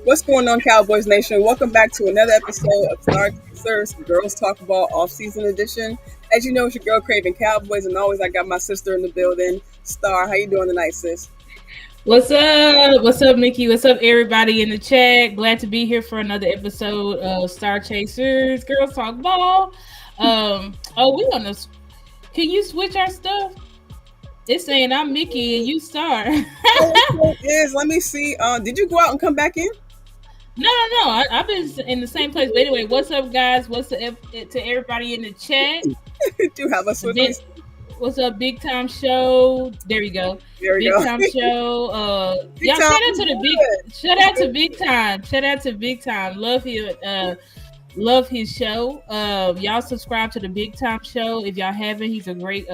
What's going on, Cowboys Nation? Welcome back to another episode of StarChasers Girls Talk Ball Offseason Edition. As you know, it's your girl Cravin Cowboys, and always I got my sister in the building, Star. How you doing tonight, sis? What's up? What's up, Mickey? What's up, everybody in the chat? Glad to be here for another episode of StarChasers Girls Talk Ball. We on this. Can you switch our stuff? It's saying I'm Mickey and you Star. Let me see. Did you go out and come back in? No. I've been in the same place. But anyway, what's up, guys? What's up to everybody in the chat? Do have a switch? What's up, Big Time Show? There you go. Big Time Show. Y'all shout out to Big Time. Shout out to Big Time. Love his show. Y'all subscribe to the Big Time Show. If y'all haven't, he's a great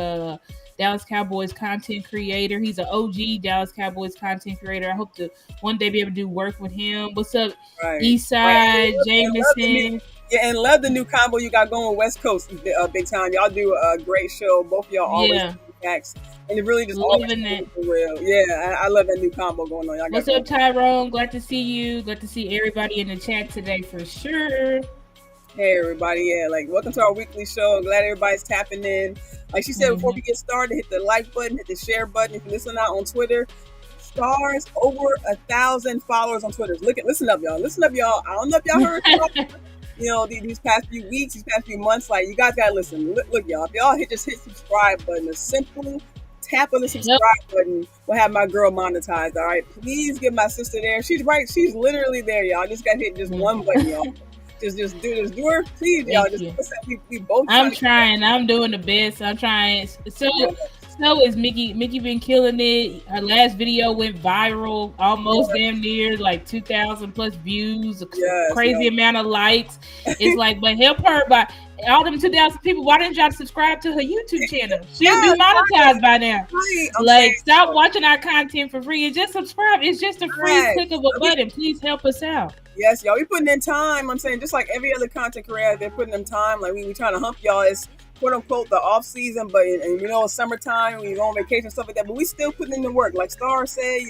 Dallas Cowboys content creator. He's an OG Dallas Cowboys content creator. I hope to one day be able to do work with him. What's up, Eastside, Jameson? Yeah, and love the new combo you got going West Coast, Big Time. Y'all do a great show. Both of y'all always facts. And it really just loving that. For real. Yeah, I love that new combo going on. Y'all What's up, Tyrone? Glad to see you. Glad to see everybody in the chat today for sure. Hey, everybody. Yeah, welcome to our weekly show. I'm glad everybody's tapping in. Like she said, before we get started, hit the like button, hit the share button. If you listen out on Twitter, Stars over 1,000 followers on Twitter. Listen up, y'all. Listen up, y'all. I don't know if y'all heard these past few weeks, these past few months, you guys gotta listen. Look, y'all, if y'all hit subscribe button, a simple tap on the subscribe button will have my girl monetized. All right, please give my sister there. She's right. She's literally there, y'all. Just gotta hit just one button, y'all. Just do her, please, y'all. We both. I'm trying. I'm doing the best. I'm trying. So is Mickey. Mickey been killing it. Her last video went viral, almost damn near 2,000 plus views, crazy amount of likes. It's but help her by all them 2,000 people. Why didn't y'all subscribe to her YouTube channel? She'll be monetized by now. Stop watching our content for free and just subscribe. It's just a free click of a button. Please help us out. Yes, y'all. We putting in time. I'm saying just like every other content creator, they're putting in time. We trying to hump y'all. It's quote unquote the off season, but it's summertime, when you go on vacation, stuff like that. But we still putting in the work. Like Star said,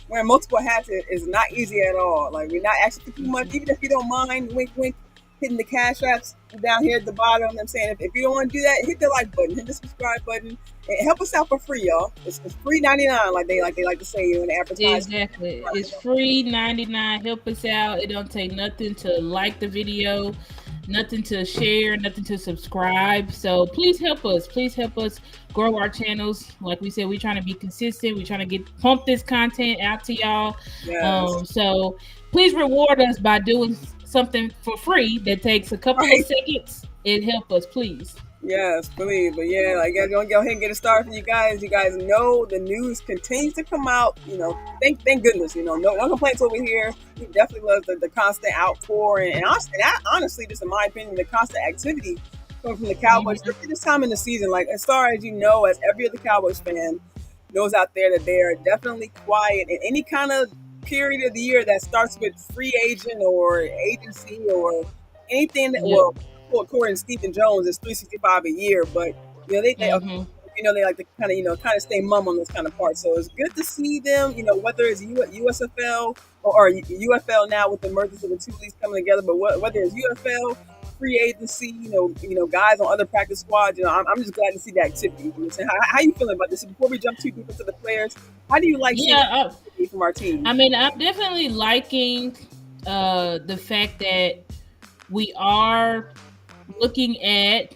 wearing multiple hats is not easy at all. We're not asking for too much, even if you don't mind. Wink, wink. Hitting the cash apps down here at the bottom. I'm saying if you don't want to do that, hit the like button, hit the subscribe button, and help us out for free, y'all. It's free 99, like they like to say in the advertising. Exactly, it's free 99. Help us out. It don't take nothing to like the video, nothing to share, nothing to subscribe. So please help us. Please help us grow our channels. Like we said, we're trying to be consistent. We're trying to pump this content out to y'all. Yes. So please reward us by doing something for free that takes a couple of seconds and help us, please. Yes, please. But yeah, I'm gonna go ahead and get it started for you guys. You guys know the news continues to come out. Thank goodness. No complaints over here. We definitely love the constant outpour and honestly, just in my opinion, the constant activity coming from the Cowboys. Mm-hmm. This time in the season, as far as as every other Cowboys fan knows out there, that they are definitely quiet in any kind of period of the year that starts with free agent or agency or anything that according to Stephen Jones, it's 365 a year, but they like to kind of stay mum on those kind of parts. So it's good to see them, whether it's USFL or UFL now with the mergers of the two leagues coming together, but whether it's UFL, free agency, guys on other practice squads, I'm just glad to see the activity. How you feeling about this? Before we jump too deep into the players, how do you like seeing activity from our team? I mean, I'm definitely liking the fact that we are looking at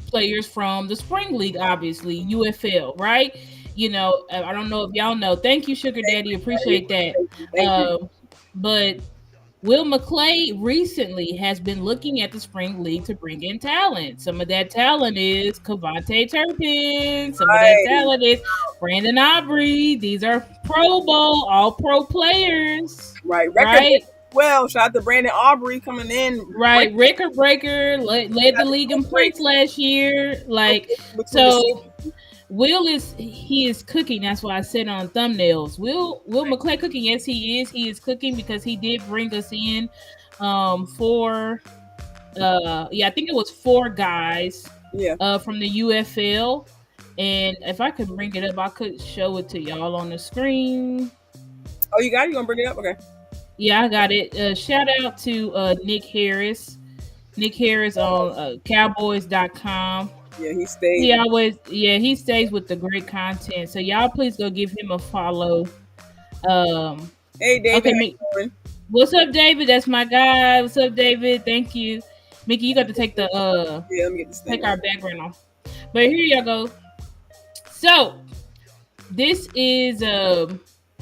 players from the spring league, obviously UFL, right? I don't know if y'all know. Thank you, Sugar Daddy. Appreciate that. Thank you. But Will McClay recently has been looking at the spring league to bring in talent. Some of that talent is Cavante Turpin. Some of that talent is Brandon Aubrey. These are Pro Bowl, all pro players. Right. Well, shout out to Brandon Aubrey coming in. Right. Record breaker, led the league in points last year. Will is cooking. That's why I said on thumbnails. Will McClay cooking? Yes, he is. He is cooking because he did bring us in for I think it was 4 guys from the UFL. And if I could bring it up, I could show it to y'all on the screen. Oh, you got it? You gonna bring it up? Okay. Yeah, I got it. Shout out to Nick Harris. Nick Harris on Cowboys.com. Yeah, he stays. He stays with the great content. So y'all please go give him a follow. Hey, David. Okay, what's up, David? That's my guy. What's up, David? Thank you. Mickey, you got to take the let me get this take our background off. But here y'all go. So this is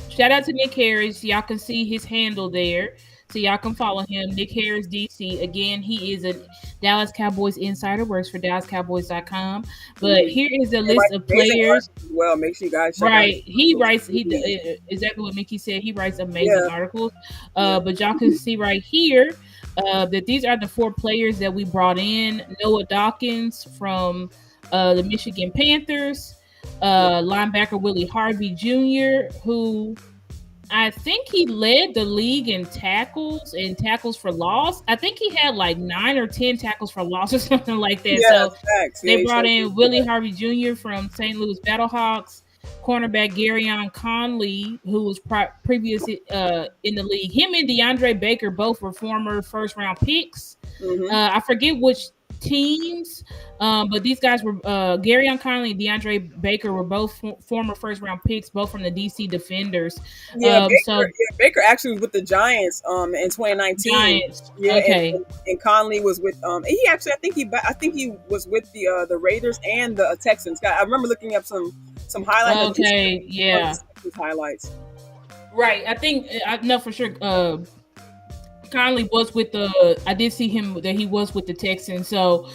shout out to Nick Harris. Y'all can see his handle there. So y'all can follow him, Nick Harris DC. Again, he is a Dallas Cowboys insider, works for DallasCowboys.com. But here is a list of players. Well, make sure you guys check out. He writes. Exactly what Mickey said. He writes amazing articles. But y'all can see right here that these are the 4 players that we brought in. Noah Dawkins from the Michigan Panthers, linebacker Willie Harvey Jr., who I think he led the league in tackles and tackles for loss. I think he had like 9 or 10 tackles for loss or something like that. So they brought in Willie Harvey Jr. from St. Louis Battlehawks, cornerback Garyon Conley, who was previously in the league. Him and DeAndre Baker both were former first-round picks. Mm-hmm. I forget which teams, but these guys were Garyon Conley and DeAndre Baker were both former first-round picks, both from the DC Defenders. Baker actually was with the Giants in 2019. Giants. Okay. And Conley was with he actually I think he was with the Raiders and the Texans. I remember looking up some highlights. Okay, yeah. Highlights. Right. I think I know for sure Conley was with I did see him that he was with the Texans. So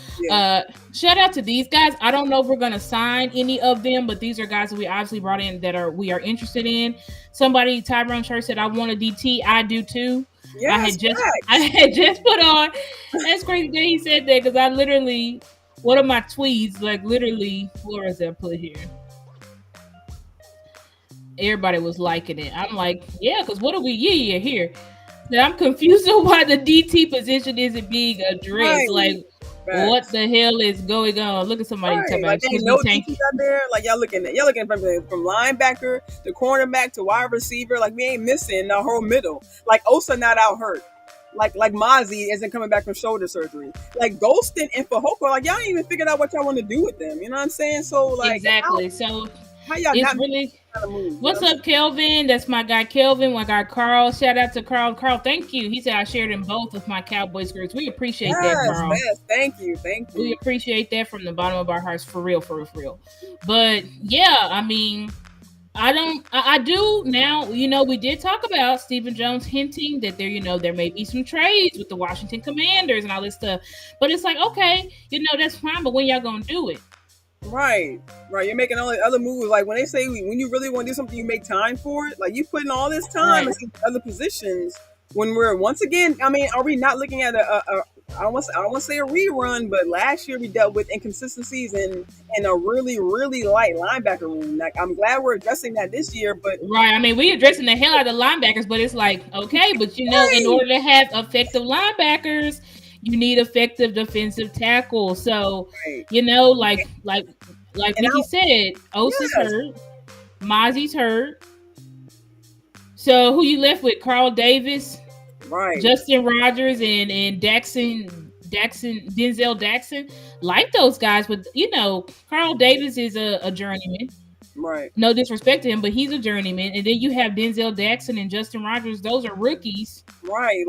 shout out to these guys. I don't know if we're going to sign any of them, but these are guys that we obviously brought in that we are interested in. Somebody, Tyrone Church, said, I want a DT. I do too. Yes, I had just put on. That's crazy that he said that because I literally, one of my tweets, like literally, where is that put here? Everybody was liking it. I'm like, yeah, because what are we? Yeah, here. I'm confused on why the DT position isn't being addressed. Right. What the hell is going on? Look at somebody talking about DTs out there. Like y'all looking from linebacker to cornerback to wide receiver. Like we ain't missing the whole middle. Like Osa not out hurt. Like Mozzie isn't coming back from shoulder surgery. Like Golston and Fahoko, like y'all ain't even figured out what y'all want to do with them. You know what I'm saying? So like exactly. How y'all it's really what's up, Kelvin? That's my guy Kelvin. My guy Carl. Shout out to Carl. Carl, thank you. He said I shared in both of my Cowboys groups. We appreciate that, Carl. Yes, thank you. We appreciate that from the bottom of our hearts, for real. But yeah, I mean, I do now. You know, we did talk about Stephen Jones hinting that there may be some trades with the Washington Commanders and all this stuff. But it's like, okay, that's fine. But when y'all gonna do it? Right. You're making all the other moves. Like when they say when you really want to do something, you make time for it. Like you put in all this time in other positions. When we're once again, I mean, are we not looking at I don't want to say a rerun, but last year we dealt with inconsistencies in a really, really light linebacker room. Like I'm glad we're addressing that this year, but right. I mean, we're addressing the hell out of the linebackers, but it's like okay, but in order to have effective linebackers, you need effective defensive tackle. So, like Mickey said, Osa's hurt. Mozzie's hurt. So who you left with? Carl Davis, right? Justin Rogers and Denzel Jackson. Like those guys, but Carl Davis is a journeyman. Right. No disrespect to him, but he's a journeyman. And then you have Denzel Jackson and Justin Rogers. Those are rookies. Right.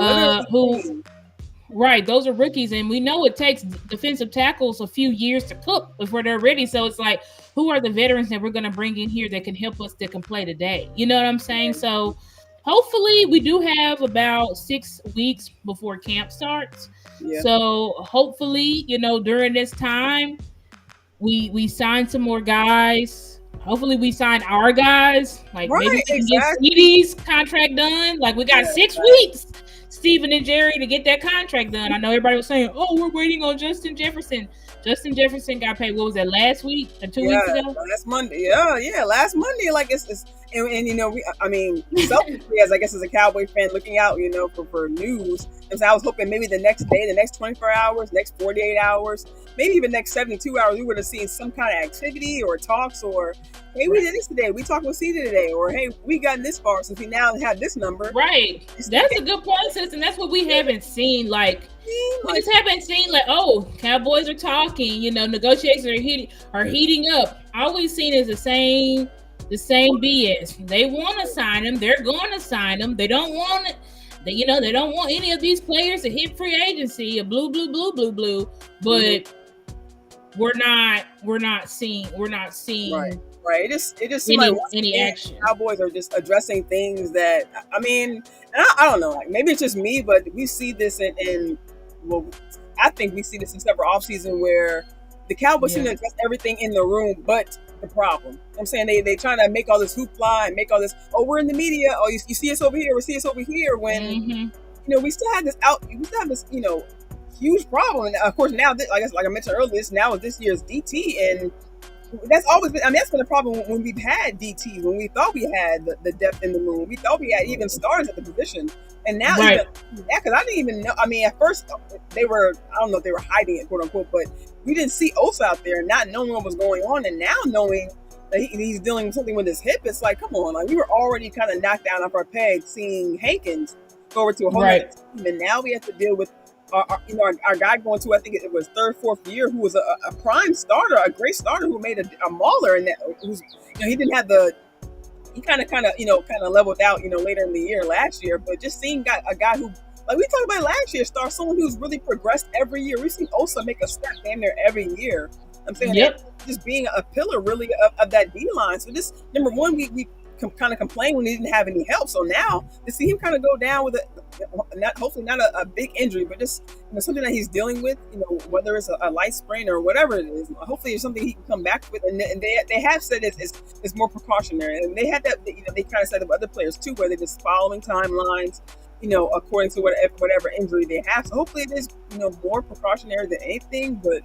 Right, those are rookies, and we know it takes defensive tackles a few years to cook before they're ready. So it's like, who are the veterans that we're going to bring in here that can help us that can play today? You know what I'm saying? So hopefully we do have about 6 weeks before camp starts. Yeah. So hopefully, during this time, we sign some more guys. Hopefully we sign our guys. Like maybe we can get Speedy's contract done. Like we got 6 weeks. Stephen and Jerry to get that contract done. I know everybody was saying, "Oh, we're waiting on Justin Jefferson." Justin Jefferson got paid. What was that? Last week or 2 weeks ago? Last Monday. Yeah, last Monday. Like it's And selfishly, as I guess as a Cowboy fan looking out, for news, and so I was hoping maybe the next day, the next 24 hours, next 48 hours, maybe even next 72 hours, we would have seen some kind of activity or talks, or hey, we did this today, we talked with Cedar today, or hey, we got this far since we now have this number. Right. That's a good process, and that's what we haven't seen. Like, we just haven't seen Cowboys are talking, negotiations are heating up. All we've seen is the same BS. They want to sign him. They're going to sign him. They don't want it. They don't want any of these players to hit free agency. A blue. But we're not seeing. Right. It just seems any action. Cowboys are just addressing things that and I don't know. Like maybe it's just me, but we see this I think we see this in several offseason where the Cowboys seem to address everything in the room, but the problem. I'm saying they trying to make all this hoopla and make all this. Oh, we're in the media. Oh, you see us over here. We see us over here. When we still have this huge problem. And of course, now I guess like I mentioned earlier, this year's DT, and that's always been. That's been a problem when we've had DTs. When we thought we had the depth in the room, we thought we had even stars at the position, and now because I didn't even know. At first they were. I don't know if they were hiding it, quote unquote, but we didn't see Osa out there, not knowing what was going on, and now knowing that he's dealing with something with his hip. It's like, come on, like we were already kind of knocked down off our peg, seeing Hankins go over to a whole other team, and now we have to deal with. Our guy going to, I think it was third, fourth year, who was a prime starter, a great starter who made a mauler, and that he didn't have he kind of leveled out, later in the year last year, but just seeing a guy who, like we talked about last year, someone who's really progressed every year. We've seen Osa make a step damn near every year. I'm saying just being a pillar really of that D line. So just number one, we kind of complained when he didn't have any help. So now to see him kind of go down with hopefully not a big injury, but just something that he's dealing with, whether it's a light sprain or whatever it is. Hopefully it's something he can come back with. And they have said it's more precautionary, and they had that. They kind of said of other players too, where they're just following timelines, according to whatever injury they have. So hopefully it is more precautionary than anything, but.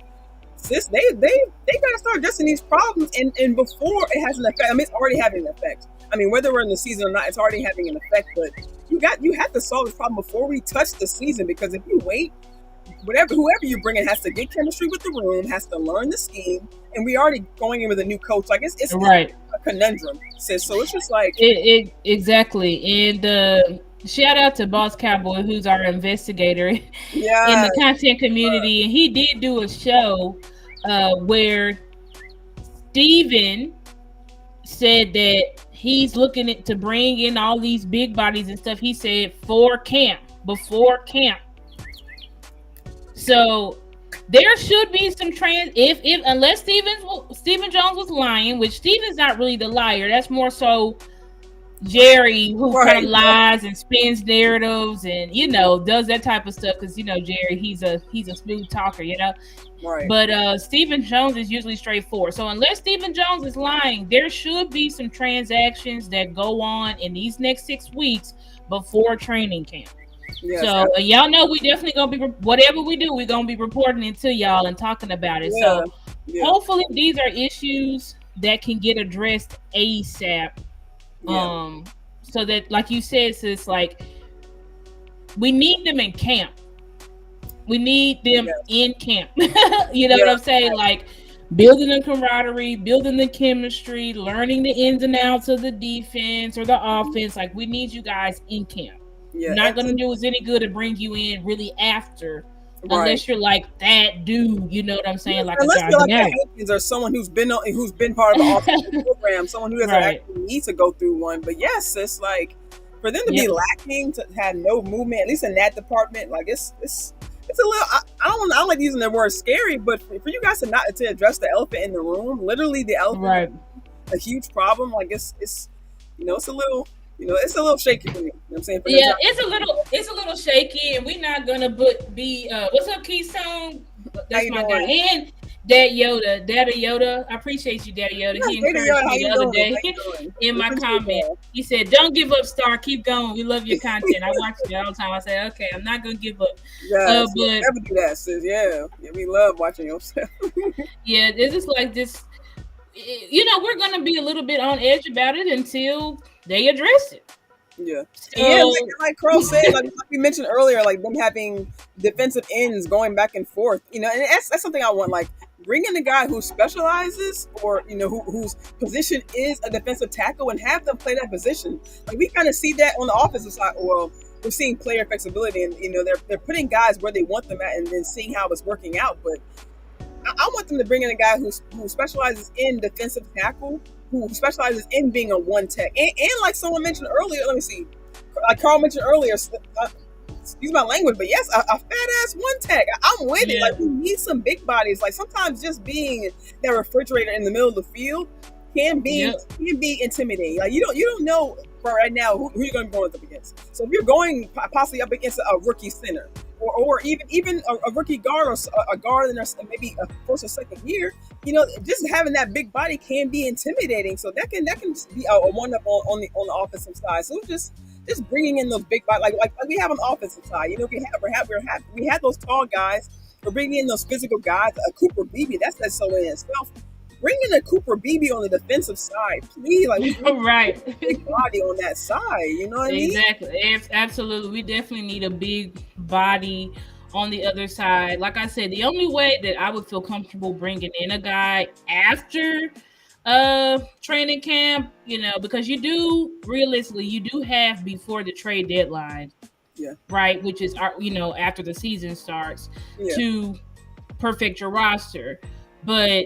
They gotta start addressing these problems, and before it has an effect. It's already having an effect. Whether we're in the season or not, it's already having an effect. But you have to solve this problem before we touch the season, because if you wait, whoever you bring in has to get chemistry with the room, has to learn the scheme, and we already going in with a new coach. Like it's right. A conundrum, sis. So it's just like exactly. And shout out to Boss Cowboy, who's our investigator in the content community, and he did do a show where Steven said that he's looking to bring in all these big bodies and stuff. He said before camp. So there should be some unless Steven Jones was lying, which Steven's not really the liar. That's more so Jerry, who kind of lies and spins narratives and does that type of stuff, because Jerry, he's a smooth talker, Right. But Stephen Jones is usually straightforward. So unless Stephen Jones is lying, there should be some transactions that go on in these next 6 weeks before training camp. Yes, so y'all know we definitely gonna be, whatever we do, we're gonna be reporting it to y'all and talking about it. So hopefully these are issues that can get addressed ASAP. So that, like you said, sis, like we need them in camp. We need them in camp. What I'm saying? Like building the camaraderie, building the chemistry, learning the ins and outs of the defense or the offense. Like we need you guys in camp. Not going to do us any good to bring you in really after. Unless you're like that dude, you know what I'm saying? Like unless you're like Hankins or someone who's been part of the offensive program, someone who doesn't actually need to go through one. But yes, it's like for them to be lacking, to have no movement, at least in that department, like it's a little. I don't like using the word scary, but for you guys to address the elephant in the room, literally the elephant, a huge problem. Like it's a little. It's a little shaky for me. You know what I'm saying? It's a little shaky, and we're not gonna be what's up, Keystone? That's my guy. And Daddy Yoda. I appreciate you, Daddy Yoda. He encouraged me the other day in my comment. He said, "Don't give up, Star. Keep going. We love your content. I watch it all the time." I said, "Okay, I'm not gonna give up." But never do that, sis. Yeah, we love watching your stuff. It's just like this. we're gonna be a little bit on edge about it until they address it. Yeah, so, like Carl said, like we mentioned earlier, like them having defensive ends going back and forth, and that's something I want. Like bring in a guy who specializes, or whose position is a defensive tackle, and have them play that position. Like we kind of see that on the offensive side. Well, we're seeing player flexibility, and they're putting guys where they want them at, and then seeing how it's working out. But I want them to bring in a guy who specializes in defensive tackle, who specializes in being a one tech, and like someone mentioned earlier, let me see, like Carl mentioned earlier, excuse my language, but yes, a fat ass one tech. I'm with it. Like we need some big bodies. Like sometimes just being that refrigerator in the middle of the field can be intimidating. Like you don't know for right now who you're going to be going up against. So if you're going possibly up against a rookie center, or even a rookie guard, or a guard in maybe a first or second year, just having that big body can be intimidating. So that can be a one up on the offensive side. So just bringing in those big bodies, like we have on the offensive side. We had those tall guys. We're bringing in those physical guys. A Cooper Beebe, that's so in itself. Bring in a Cooper Beebe on the defensive side, please. Like right, big body on that side. You know what I mean? Exactly. Absolutely. We definitely need a big body on the other side. Like I said, the only way that I would feel comfortable bringing in a guy after training camp, because you do have before the trade deadline, right, which is after the season starts, to perfect your roster, but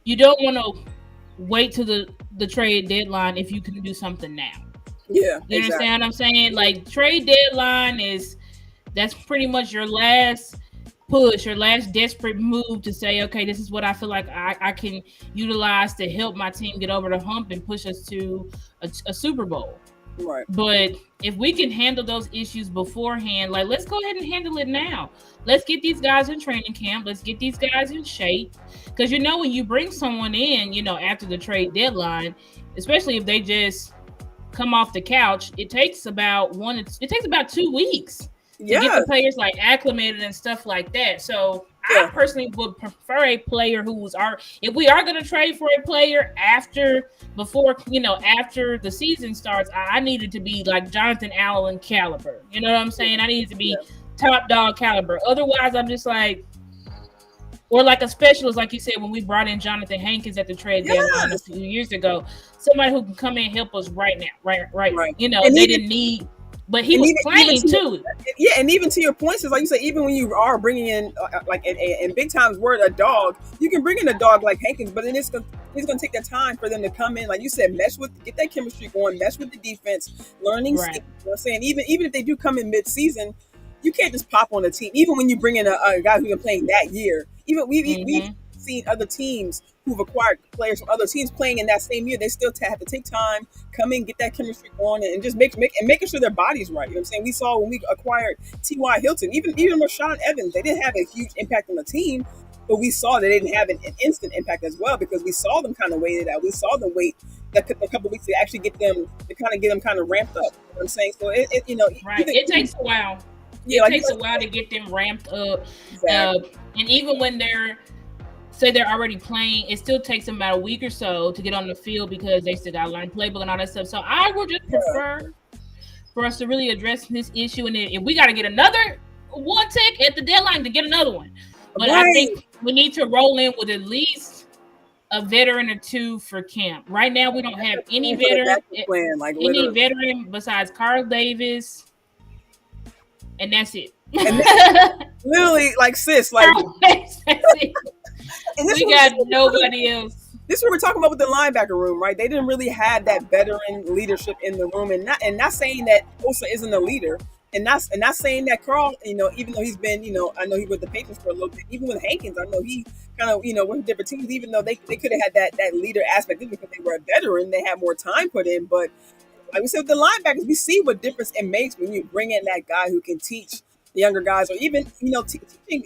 you don't want to wait to the trade deadline if you can do something now. Yeah, you understand what I'm saying? Like trade deadline that's pretty much your last push, your last desperate move to say, okay, this is what I feel like I can utilize to help my team get over the hump and push us to a Super Bowl. Right. But if we can handle those issues beforehand, like let's go ahead and handle it now. Let's get these guys in training camp. Let's get these guys in shape. Because when you bring someone in, after the trade deadline, especially if they just come off the couch, it takes about 2 weeks to get the players like acclimated and stuff like that. So I personally would prefer a player if we are going to trade for a player after the season starts, I need it to be like Jonathan Allen caliber. You know what I'm saying? I need it to be top dog caliber. Otherwise, I'm just like, or like a specialist, like you said, when we brought in Jonathan Hankins at the trade deadline a few years ago, somebody who can come in and help us right now. Right. And they didn't need. But he was playing too. Yeah, and even to your points, is like you said, even when you are bringing in, like in big times word, a dog, you can bring in a dog like Hankins, but then it's going to take the time for them to come in, like you said, get that chemistry going, mesh with the defense, learning. Right. You know what I'm saying? Even if they do come in mid-season, you can't just pop on the team. Even when you bring in a guy who's been playing that year, we've seen other teams who've acquired players from other teams playing in that same year. They still have to take time, come in, get that chemistry going, and just making sure their body's right. You know what I'm saying? We saw when we acquired T.Y. Hilton, even Rashaan Evans, they didn't have a huge impact on the team, but we saw they didn't have an instant impact as well, because we saw them kind of waited out. We saw them wait a couple of weeks to actually get them kind of ramped up. You know what I'm saying? So it takes a while. It takes a while to get them ramped up. Exactly. And even when they're already playing, it still takes them about a week or so to get on the field, because they still got to learn playbook and all that stuff. So I would just prefer for us to really address this issue. And if we got to get another one tech at the deadline, to get another one. But I think we need to roll in with at least a veteran or two for camp. Right now, we don't have any veteran besides Carl Davis. And that's it. And literally, like, sis, like, and we got nobody else. This is what we're talking about with the linebacker room, right? They didn't really have that veteran leadership in the room, and not saying that Osa isn't a leader, and not saying that Carl, even though he's been, I know he was with the Patriots for a little bit. Even with Hankins, I know he kind of, with different teams. Even though they could have had that leader aspect, because they were a veteran, they had more time put in, but. Like we said with the linebackers, we see what difference it makes when you bring in that guy who can teach younger guys, or even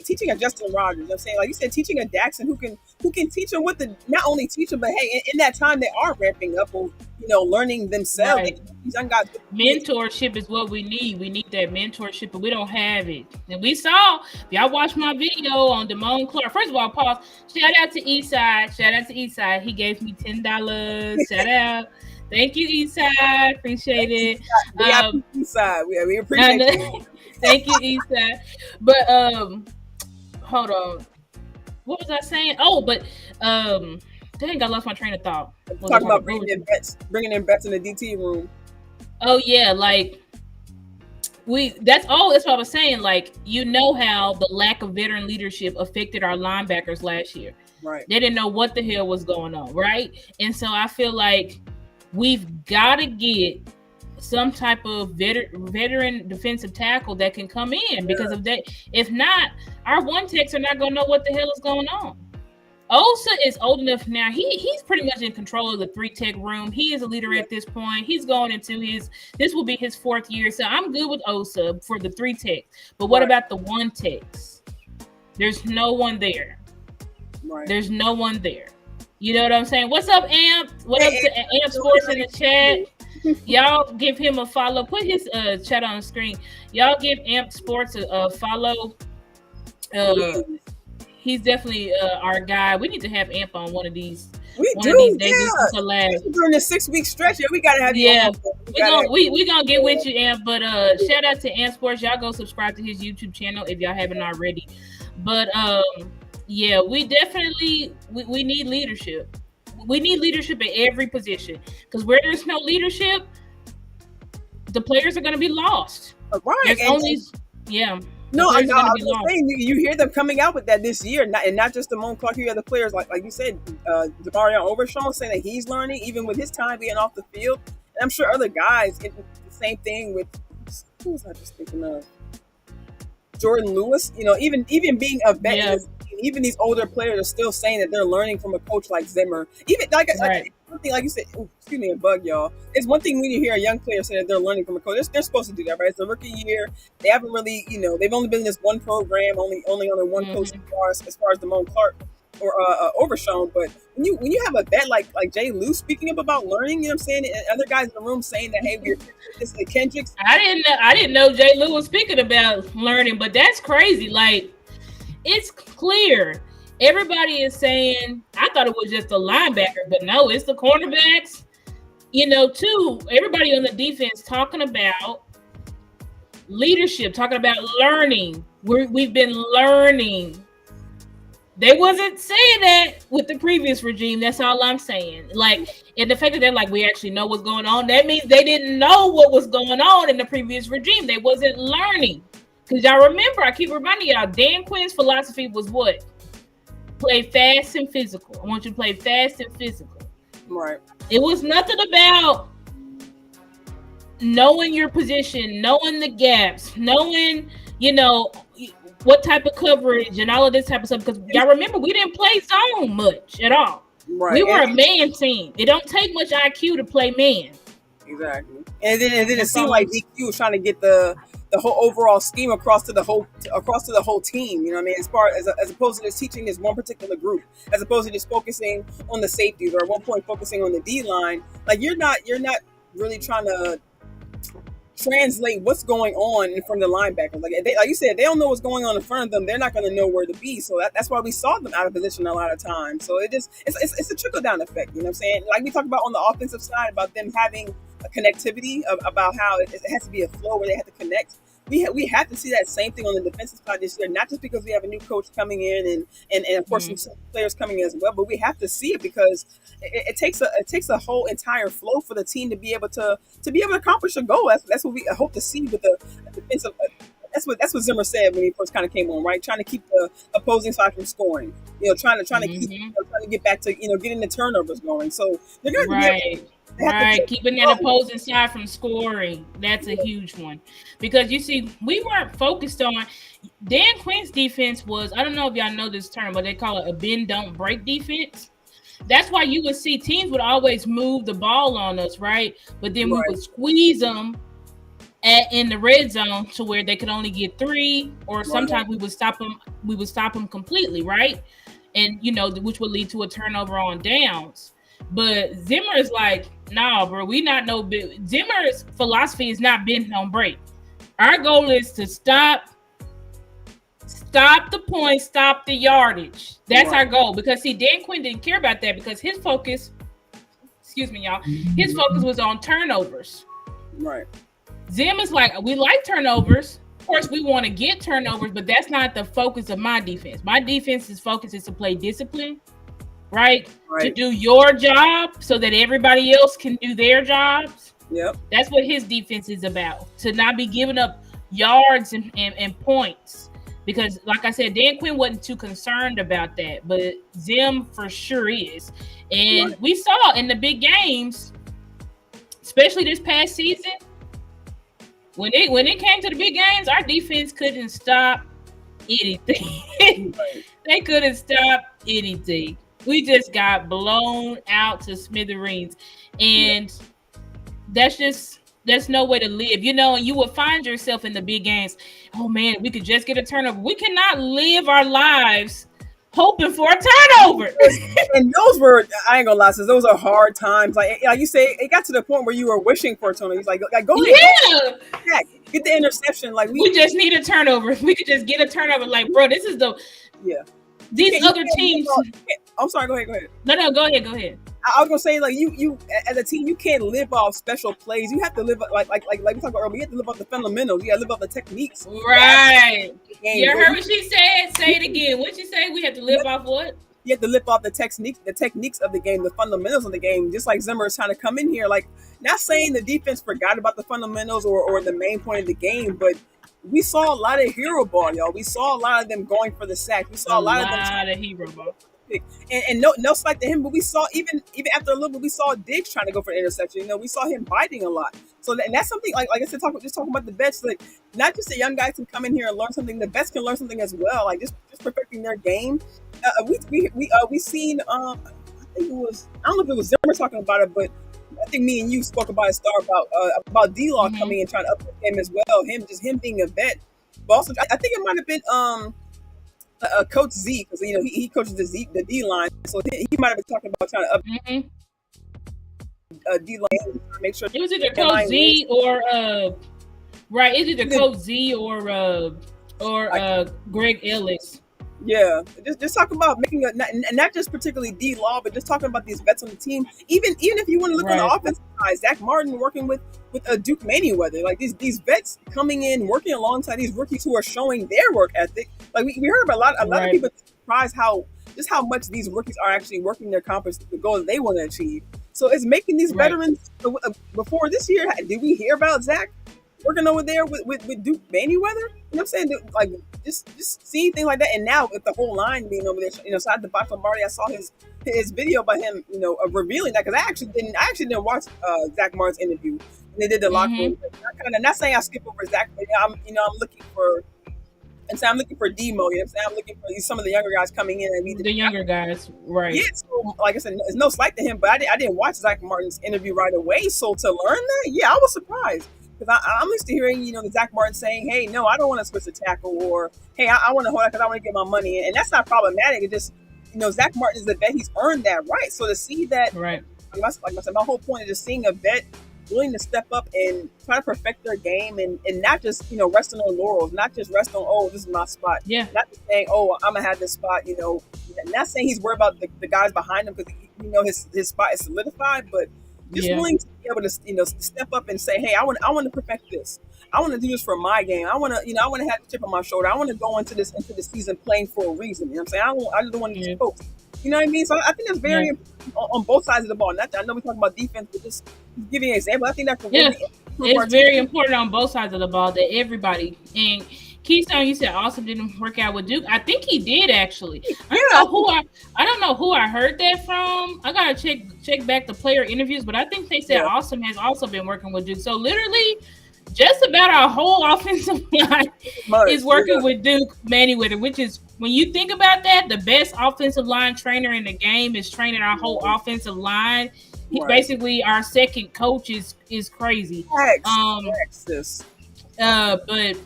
teaching a Justin Rogers. You know what I'm saying, like you said, teaching a Daxon who can teach them not only teach them, but hey, in that time they are ramping up or learning themselves. Right. These young guys, mentorship is what we need. We need that mentorship, but we don't have it. And we saw, if y'all watch my video on Damone Clark. First of all, pause. Shout out to Eastside. He gave me $10. Shout out. Thank you, Eastside. Appreciate it. Eastside. We appreciate it. Thank you, Eastside. But hold on. What was I saying? Oh, but dang, I lost my train of thought. Talking about bringing in bets in the DT room. Oh yeah, like that's what I was saying. Like, how the lack of veteran leadership affected our linebackers last year. Right. They didn't know what the hell was going on, right? And so I feel like we've got to get some type of veteran defensive tackle that can come in because of that. If not, our one techs are not going to know what the hell is going on. Osa is old enough now. He's pretty much in control of the 3-tech room. He is a leader at this point. He's going into this will be his 4th year. So I'm good with Osa for the 3-tech. But what about the 1-techs? There's no one there. Right. There's no one there. You know what I'm saying? What's up, Amp? What up to Amp Sports in the chat? Y'all give him a follow. Put his chat on the screen. Y'all give Amp Sports a follow. He's definitely our guy. We need to have Amp on one of these. These days during the 6-week stretch, we gotta have you on. We gonna get with you, Amp. But shout out to Amp Sports. Y'all go subscribe to his YouTube channel if y'all haven't already. But we definitely we need leadership. We need leadership at every position, because where there's no leadership, the players are gonna be lost. Right. No, I'm saying you hear them coming out with that this year, not just Damone Clark. You have the players like you said, Demarion Overshawn saying that he's learning even with his time being off the field, and I'm sure other guys the same thing with who was I just thinking of? Jordan Lewis. Even being a vet, even these older players are still saying that they're learning from a coach like Zimmer. Even like you said, excuse me, a bug, y'all. It's one thing when you hear a young player say that they're learning from a coach. They're supposed to do that, right? It's the rookie year. They haven't really, they've only been in this one program, only under one coach as far as Damone Clark or Overshawn. But when you have a vet like Jay Lou speaking up about learning, you know what I'm saying, and other guys in the room saying that, hey, this is the Kendricks. I didn't know Jay Lou was speaking about learning, but that's crazy. Like, it's clear. Everybody is saying, I thought it was just the linebacker, but no, it's the cornerbacks. Too. Everybody on the defense talking about leadership, talking about learning. We've been learning. They wasn't saying that with the previous regime. That's all I'm saying. Like, and the fact that they're like, we actually know what's going on, that means they didn't know what was going on in the previous regime. They wasn't learning. Because y'all remember, I keep reminding y'all, Dan Quinn's philosophy was what? Play fast and physical. I want you to play fast and physical. Right. It was nothing about knowing your position, knowing the gaps, knowing, what type of coverage and all of this type of stuff. Because y'all remember, we didn't play zone much at all. Right. We were a man team. It don't take much IQ to play man. Exactly. And then it seemed like DQ was trying to get the whole overall scheme across to the whole team, you know what I mean? As opposed to just teaching this one particular group, as opposed to just focusing on the safeties, or at one point focusing on the D line. Like, you're not really trying to translate what's going on in front of the linebackers. Like you said, they don't know what's going on in front of them. They're not going to know where to be. So that's why we saw them out of position a lot of times. So it's a trickle down effect. You know what I'm saying? Like we talked about on the offensive side about them having a connectivity about how it has to be a flow where they have to connect. We have to see that same thing on the defensive side this year, not just because we have a new coach coming in and of course some players coming in as well, but we have to see it because it takes a whole entire flow for the team to be able to accomplish a goal. That's what we hope to see with the defensive. That's what Zimmer said when he first kind of came on, right? Trying to keep the opposing side from scoring. Trying to keep trying to get back to getting the turnovers going. So they're going to Right, keeping that opposing side from scoring. That's a huge one. Because you see, we weren't focused on Dan Quinn's defense was, I don't know if y'all know this term, but they call it a bend, don't break defense. That's why you would see teams would always move the ball on us, right? But then we would squeeze them in the red zone to where they could only get 3, or sometimes we would stop them. We would stop them completely, right? And which would lead to a turnover on downs. But Zimmer is like, nah, bro, we not no big. Zimmer's philosophy is not bent on break. Our goal is to stop the points, stop the yardage. That's our goal. Because see, Dan Quinn didn't care about that because his focus, excuse me, y'all, his focus was on turnovers. Right. Zim is like, we like turnovers. Of course, we want to get turnovers, but that's not the focus of my defense. My defense's focus is to play discipline, right? To do your job so that everybody else can do their jobs. Yep. That's what his defense is about. To not be giving up yards and points. Because, like I said, Dan Quinn wasn't too concerned about that, but Zim for sure is. And we saw in the big games, especially this past season, when it came to the big games, our defense couldn't stop anything. They couldn't stop anything. We just got blown out to smithereens. And that's no way to live. And you will find yourself in the big games. Oh, man, we could just get a turnover. We cannot live our lives hoping for a turnover. And those were, I ain't gonna lie, those are hard times. Like you say, it got to the point where you were wishing for a turnover. He's like go ahead. Yeah. Get the interception. Like we just need a turnover. We could just get a turnover. Like, bro, this is these other teams. I'm sorry. Go ahead. No, go ahead. I was gonna say, like you as a team, you can't live off special plays. You have to live like we talked about earlier. You have to live off the fundamentals. You got to live off the techniques. Right. You heard what she said? Say it again. What she say? We have to live off what? You have to live off the techniques of the game, the fundamentals of the game. Just like Zimmer is trying to come in here, like not saying the defense forgot about the fundamentals or the main point of the game, but we saw a lot of hero ball, y'all. We saw a lot of them going for the sack. We saw a lot of hero ball. And no slight to him, but we saw even after a little bit, we saw Diggs trying to go for the interception. We saw him biting a lot. So and that's something like I said, talking about the vets, like not just the young guys can come in here and learn something. The vets can learn something as well, like just perfecting their game. We seen I think it was, I don't know if it was Zimmer talking about it, but I think me and you spoke about Star about D-Law coming and trying to upgrade him as well. Him being a vet, but also I think it might have been Coach Z, because he coaches the D line, so he might have been talking about trying to up D line, make sure it was either Coach Z or it's either Coach Z or Greg Ellis. Yeah, just talking about making not just particularly D-Law, but just talking about these vets on the team. Even if you want to look on the offensive side, Zach Martin working with Duke Manyweather, like these vets coming in, working alongside these rookies who are showing their work ethic. Like we heard about a lot of people surprised how much these rookies are actually working their conference, the goal that they want to achieve. So it's making these veterans. Before this year, did we hear about Zach working over there with Duke Manyweather? You know what I'm saying? Like just seeing things like that, and now with the whole line being over there, so at the Box Lombardi, I saw his video by him, revealing that, because I actually didn't watch Zach Martin's interview, and they did the locker room. I kind of, not saying I skip over Zach, but I'm looking for. And so I'm looking for Demo. You know what I'm saying? I'm looking for some of the younger guys coming in. The younger guys, right? Yeah. So, like I said, it's no slight to him, but I didn't watch Zach Martin's interview right away. So to learn that, I was surprised, because I'm used to hearing, the Zach Martin saying, "Hey, no, I don't want to switch the tackle," or "Hey, I want to hold it because I want to get my money," and that's not problematic. It's just, Zach Martin is a vet; he's earned that right. So to see that, right? Like I said, my whole point is just seeing a vet willing to step up and try to perfect their game, and not just rest on their laurels, not just rest on, oh, this is my spot, not just saying, oh, I'm gonna have this spot, not saying he's worried about the guys behind him, because his spot is solidified, but just willing to be able to step up and say, hey, I want to perfect this, I want to do this for my game, I want to I want to have the chip on my shoulder, I want to go into the season playing for a reason. I'm saying? I don't want to just coach. You know what I mean? So I think that's very important on both sides of the ball. I know we're talking about defense, but just giving an example, I think that's it's very important on both sides of the ball that everybody. And Keystone, you said Awesome didn't work out with Duke. I think he did, actually. I don't know who I heard that from. I gotta check back the player interviews, but I think they said Awesome has also been working with Duke. So literally, just about our whole offensive line is working with Duke Manyweather, which is, when you think about that, the best offensive line trainer in the game is training our whole offensive line. He's basically our second coach is crazy. But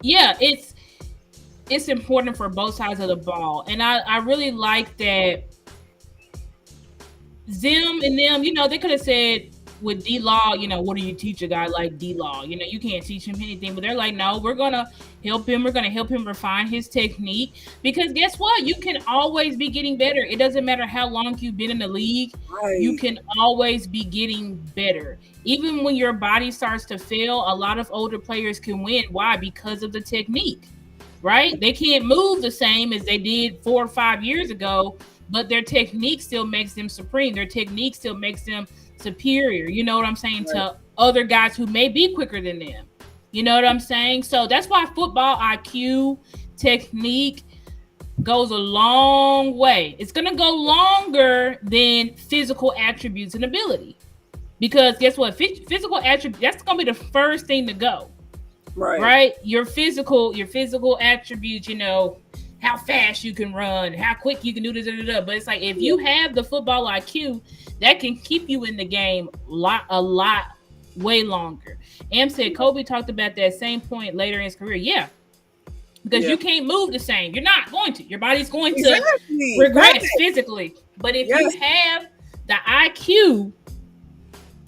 yeah, it's important for both sides of the ball. And I really like that Zim and them, they could have said with D-Law, what do you teach a guy like D-Law? You can't teach him anything. But they're like, no, we're going to help him. We're going to help him refine his technique. Because guess what? You can always be getting better. It doesn't matter how long you've been in the league. Right. You can always be getting better. Even when your body starts to fail, a lot of older players can win. Why? Because of the technique, right? They can't move the same as they did 4 or 5 years ago, but their technique still makes them supreme. Their technique still makes them superior, you know what I'm saying, right, to other guys who may be quicker than them. You know what I'm saying? So that's why football IQ, technique goes a long way. It's going to go longer than physical attributes and ability. Because guess what? Physical attributes, that's going to be the first thing to go. Right? Your physical attributes, how fast you can run, how quick you can do this, but it's like if you have the football IQ, that can keep you in the game a lot way longer. Am said Kobe talked about that same point later in his career. Yeah. Because you can't move the same. You're not going to. Your body's going to regress physically. But if you have the IQ,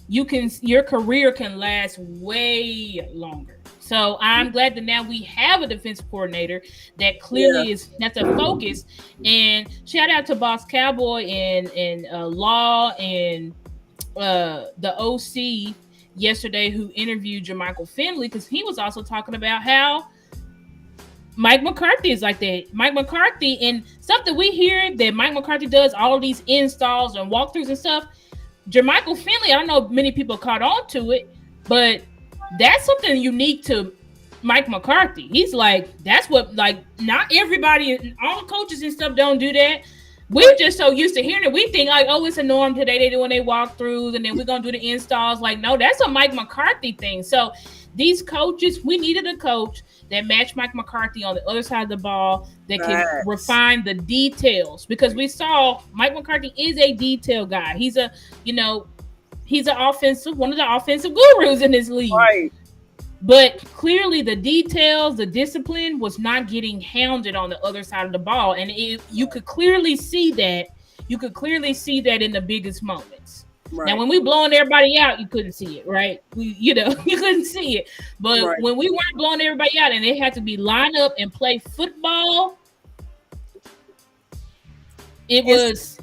your career can last way longer. So I'm glad that now we have a defensive coordinator that clearly that's a focus. And shout out to Boss Cowboy and Law and the OC yesterday who interviewed Jermichael Finley, because he was also talking about how Mike McCarthy is like that. Mike McCarthy, and stuff that we hear that Mike McCarthy does, all of these installs and walkthroughs and stuff. Jermichael Finley, I don't know if many people caught on to it, but that's something unique to Mike McCarthy. He's like, that's what, like, not everybody, all the coaches and stuff don't do that. We're just so used to hearing it. We think, like, oh, it's a norm today. They do when they walk through, and then we're going to do the installs. Like, no, that's a Mike McCarthy thing. So these coaches, we needed a coach that matched Mike McCarthy on the other side of the ball that can refine the details, because we saw Mike McCarthy is a detail guy. He's a, he's one of the offensive gurus in this league. Right. But clearly the details, the discipline was not getting hounded on the other side of the ball. And you could clearly see that. You could clearly see that in the biggest moments. Right. Now, when we blowing everybody out, you couldn't see it, right? You couldn't see it. But when we weren't blowing everybody out and they had to be lined up and play football, it was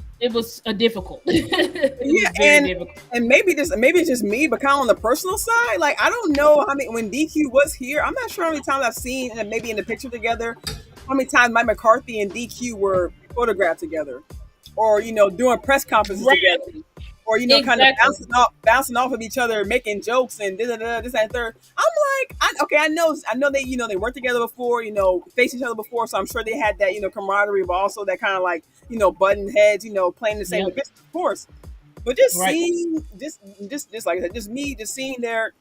a difficult. Difficult. And maybe it's just me, but kind of on the personal side, like I don't know how many, when DQ was here, I'm not sure how many times I've seen, and maybe in the picture together, how many times Mike McCarthy and DQ were photographed together, or doing press conferences together, or kind of bouncing off of each other, making jokes and this, that, and third. I'm like, I know they they worked together before, faced each other before, so I'm sure they had that camaraderie, but also that kind of like button heads, playing the same position, of course. But just seeing, just like I said, just seeing their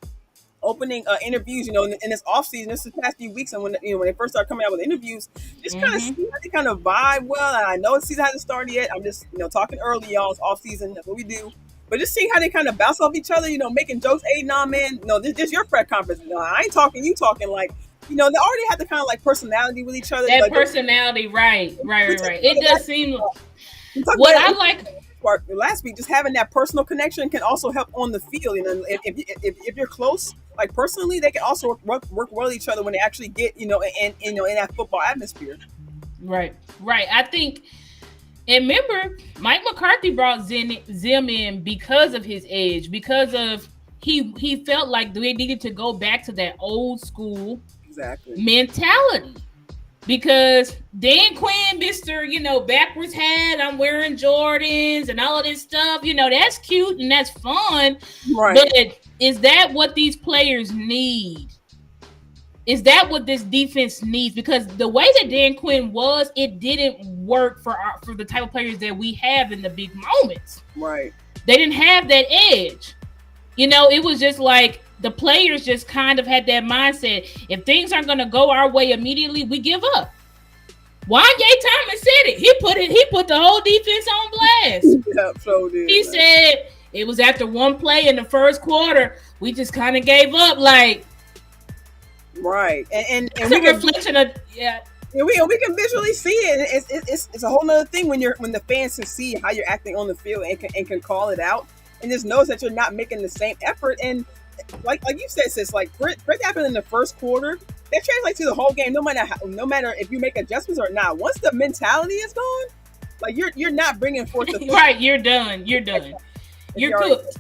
opening interviews, in this offseason, this past few weeks, and when they first started coming out with interviews, just kind of see how they kind of vibe well. And I know the season hasn't started yet. I'm just talking early, y'all. It's offseason. That's what we do. But just seeing how they kind of bounce off each other, making jokes. Hey, nah, man, this your press conference. I ain't talking. You talking like. They already have the kind of like personality with each other. That like, personality, right. It does seem what I like. Last week, just having that personal connection can also help on the field. If you're close, like personally, they can also work well with each other when they actually get in that football atmosphere. Right. I think, and remember, Mike McCarthy brought Zim in because of his age, because of he felt like they needed to go back to that old school mentality. Because Dan Quinn, Mr. backwards hat, I'm wearing Jordans and all of this stuff, that's cute and that's fun. Right. But is that what these players need? Is that what this defense needs? Because the way that Dan Quinn was, it didn't work for the type of players that we have in the big moments. Right. They didn't have that edge. It was just like the players just kind of had that mindset. If things aren't going to go our way immediately, we give up. Wanye Thomas said it. He put the whole defense on blast. Yeah, so did. He said it was after one play in the first quarter. We just kind of gave up. Like, right, and it's a reflection of we can visually see it. It's a whole nother thing when the fans can see how you're acting on the field and can call it out and just knows that you're not making the same effort. And like you said, sis, like Britt happened in the first quarter. That translates to the whole game. No matter if you make adjustments or not. Once the mentality is gone, like you're not bringing forth the right. You're done. You're cooked.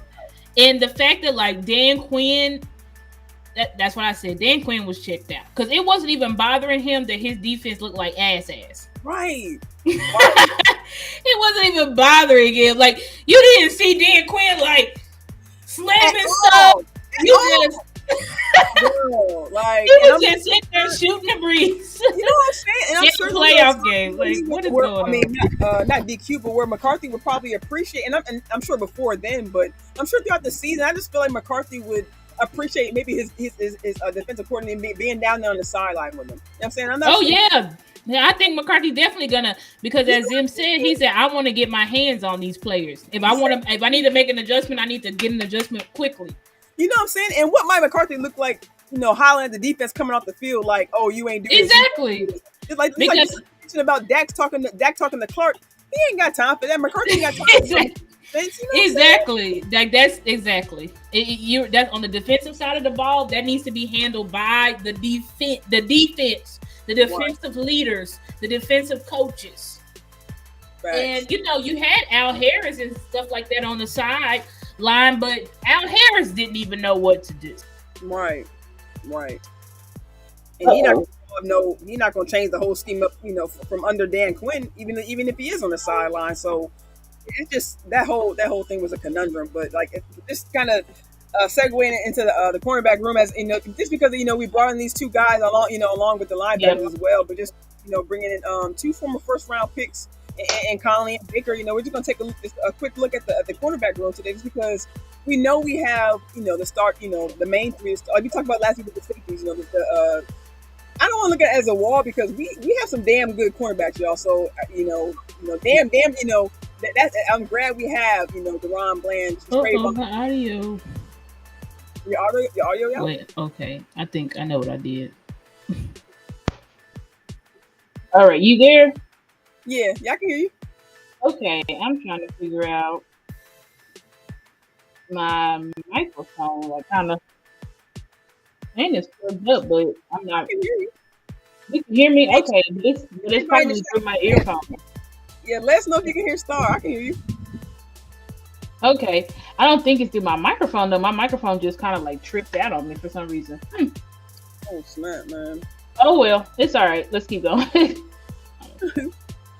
And the fact that like Dan Quinn. That's what I said. Dan Quinn was checked out because it wasn't even bothering him that his defense looked like ass. Right. It wasn't even bothering him. Like you didn't see Dan Quinn like slamming stuff. You just like you was just sitting there shooting the breeze. You know what I'm saying? And I'm sure playoff game. Like what is going on? I mean, not DQ, but where McCarthy would probably appreciate, and I'm sure before then, but I'm sure throughout the season, I just feel like McCarthy would appreciate maybe his defensive coordinator being down there on the sideline with him. You know what I'm saying? I'm not yeah, I think McCarthy definitely gonna, because as Zim said, he said I want to get my hands on these players. If I need to make an adjustment, I need to get an adjustment quickly. You know what I'm saying? And what might McCarthy look like? You know, hollering at the defense coming off the field like, "Oh, you ain't doing exactly." It's like about Dak talking to Clark. He ain't got time for that. McCarthy ain't got time. Exactly. Exactly. Like that's exactly. That's on the defensive side of the ball. That needs to be handled by the defense, the defensive leaders, the defensive coaches. Right. And you had Al Harris and stuff like that on the sideline, but Al Harris didn't even know what to do. Right. And he's not going to change the whole scheme up, from under Dan Quinn, even if he is on the sideline. So it's just that whole thing was a conundrum. But like just kind of segueing into the cornerback room, as just because we brought in these two guys along with the linebackers as well, but just bringing in two former first round picks and Conley and Baker. We're just going to take a quick look at the cornerback room today, just because we know we have the start, the main three. We talked about last week with the safeties. I don't want to look at it as a wall because we have some damn good cornerbacks, y'all. So I'm glad we have DaRon Bland. The audio. Your audio, y'all? Wait, okay. I think I know what I did. All right, you there? Yeah, I can hear you. Okay, I'm trying to figure out my microphone. I kind of it's plugged up, but I'm not. You can hear me? Okay, it's probably through my earphone. Yeah, let us know if you can hear Star. I can hear you. Okay, I don't think it's through my microphone though. My microphone just kind of like tripped out on me for some reason. Oh snap, man! Oh well, it's all right. Let's keep going.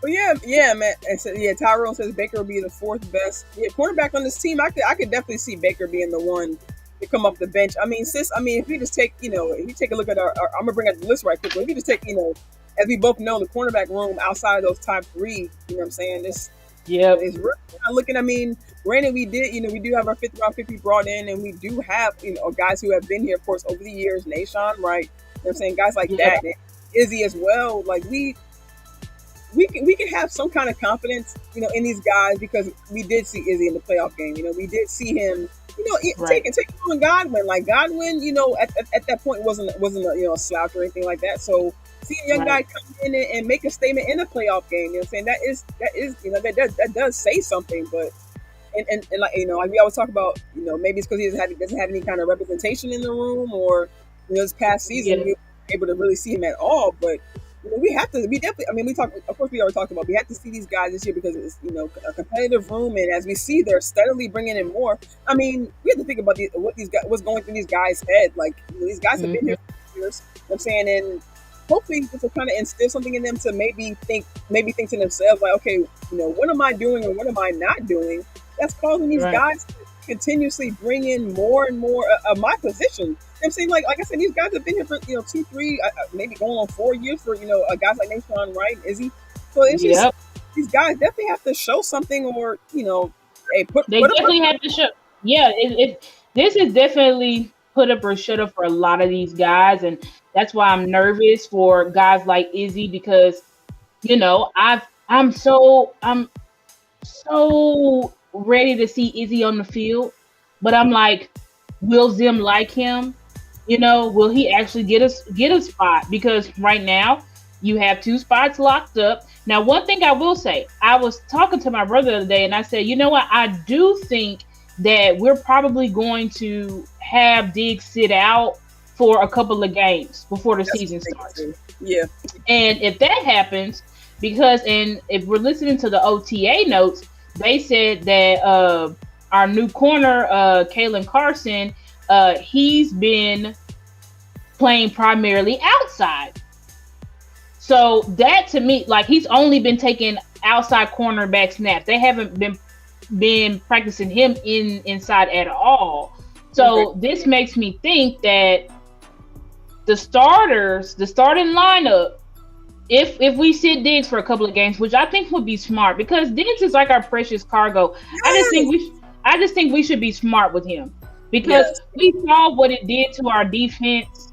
Well, yeah, man. And so, Tyrone says Baker will be the fourth best quarterback on this team. I could definitely see Baker being the one to come off the bench. I mean, if you just take, if you take a look at our I'm gonna bring up the list right quick. But if you just take, as we both know, the cornerback room outside of those top three, you know what I'm saying? It's really not looking. I mean, granted, we do have our fifth round pick we brought in, and we do have, guys who have been here, of course, over the years. Nashawn Wright, you know what I'm saying? Guys like that, and Izzy as well. Like we can have some kind of confidence, in these guys, because we did see Izzy in the playoff game. We did see him, taking on Godwin. Like Godwin, at that point wasn't a slouch or anything like that. So seeing a young guy come in and make a statement in a playoff game, you know what I'm saying? That does say something. But and like like we always talk about, maybe it's because he doesn't have any kind of representation in the room, or this past season we were able to really see him at all. But we definitely, I mean, we already talked about, we have to see these guys this year because it's, a competitive room. And as we see, they're steadily bringing in more. I mean, we have to think about what's going through these guys' head. Like, these guys have been here for years, you know what I'm saying? And hopefully this will kind of instill something in them to maybe think to themselves, like, okay, what am I doing or what am I not doing that's causing these guys to continuously bring in more and more of my position. I'm saying, like I said, these guys have been here for 2, 3, maybe going on 4 years for guys like Nashawn Wright, Izzy. So it's just these guys definitely have to show something, or they definitely have to show. Yeah, this is definitely put up or shut up for a lot of these guys, and that's why I'm nervous for guys like Izzy, because I'm so ready to see Izzy on the field, but I'm like, will Zim like him? Will he actually get a spot? Because right now you have 2 spots locked up. Now, one thing I will say, I was talking to my brother the other day, and I said, you know what? I do think that we're probably going to have Diggs sit out for a couple of games before the season starts. Yeah. And if that happens, and if we're listening to the OTA notes, they said that our new corner, Kalen Carson, he's been playing primarily outside. So that to me, like, he's only been taking outside cornerback snaps. They haven't been practicing him inside at all. So this makes me think that the starting lineup, if we sit Diggs for a couple of games, which I think would be smart, because Diggs is like our precious cargo. Yes. I just think we should be smart with him, because we saw what it did to our defense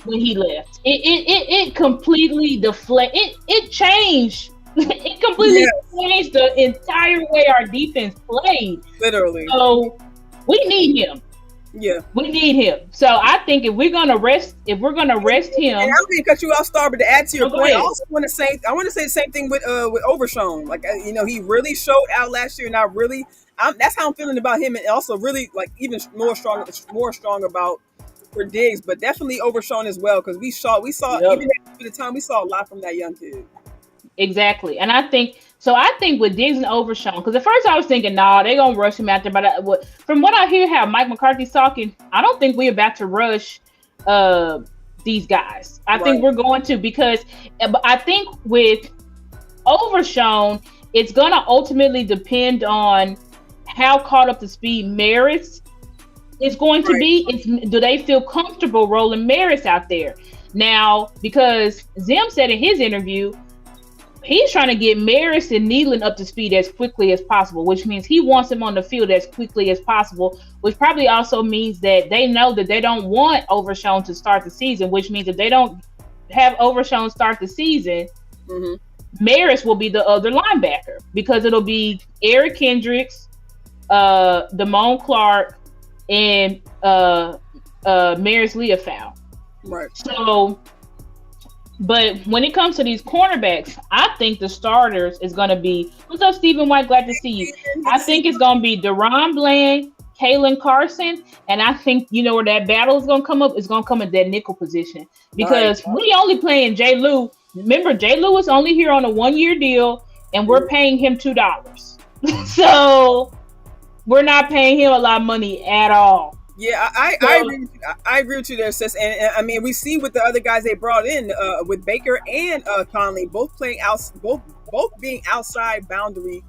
when he left. It completely deflated. It changed. It completely changed the entire way our defense played. Literally. So we need him. Yeah, we need him. So I think if we're gonna rest him, and I'm gonna cut you off, Star, but to add to your point, I also want to say the same thing with Overshown. Like, he really showed out last year, and that's how I'm feeling about him, and also really like even more strong about for Diggs, but definitely Overshown as well, because we saw even at the time we saw a lot from that young kid. Exactly, and I think with Diggs and Overshown, because at first I was thinking, they're gonna rush him out there, but from what I hear, how Mike McCarthy's talking, I don't think we're about to rush these guys. I think we're going to, because I think with Overshown, it's gonna ultimately depend on how caught up to speed Maris is going to be. Do they feel comfortable rolling Maris out there now? Because Zim said in his interview, he's trying to get Maris and Nealon up to speed as quickly as possible, which means he wants him on the field as quickly as possible, which probably also means that they know that they don't want Overshown to start the season, which means if they don't have Overshown start the season, Maris will be the other linebacker, because it'll be Eric Kendricks, Damone Clark, and Maris Leofau. Right. So, but when it comes to these cornerbacks, I think the starters is going to be, what's up, Stephen White? Glad to see you. I think it's going to be Deron Bland, Kalen Carson, and I think, where that battle is going to come up, it's going to come at that nickel position, because we only playing J. Lou. Remember, J. Lou is only here on a 1-year deal, and we're paying him $2. So we're not paying him a lot of money at all. Yeah, I agree with you there, sis. And I mean, we see with the other guys they brought in, with Baker and Conley, both playing both being outside boundary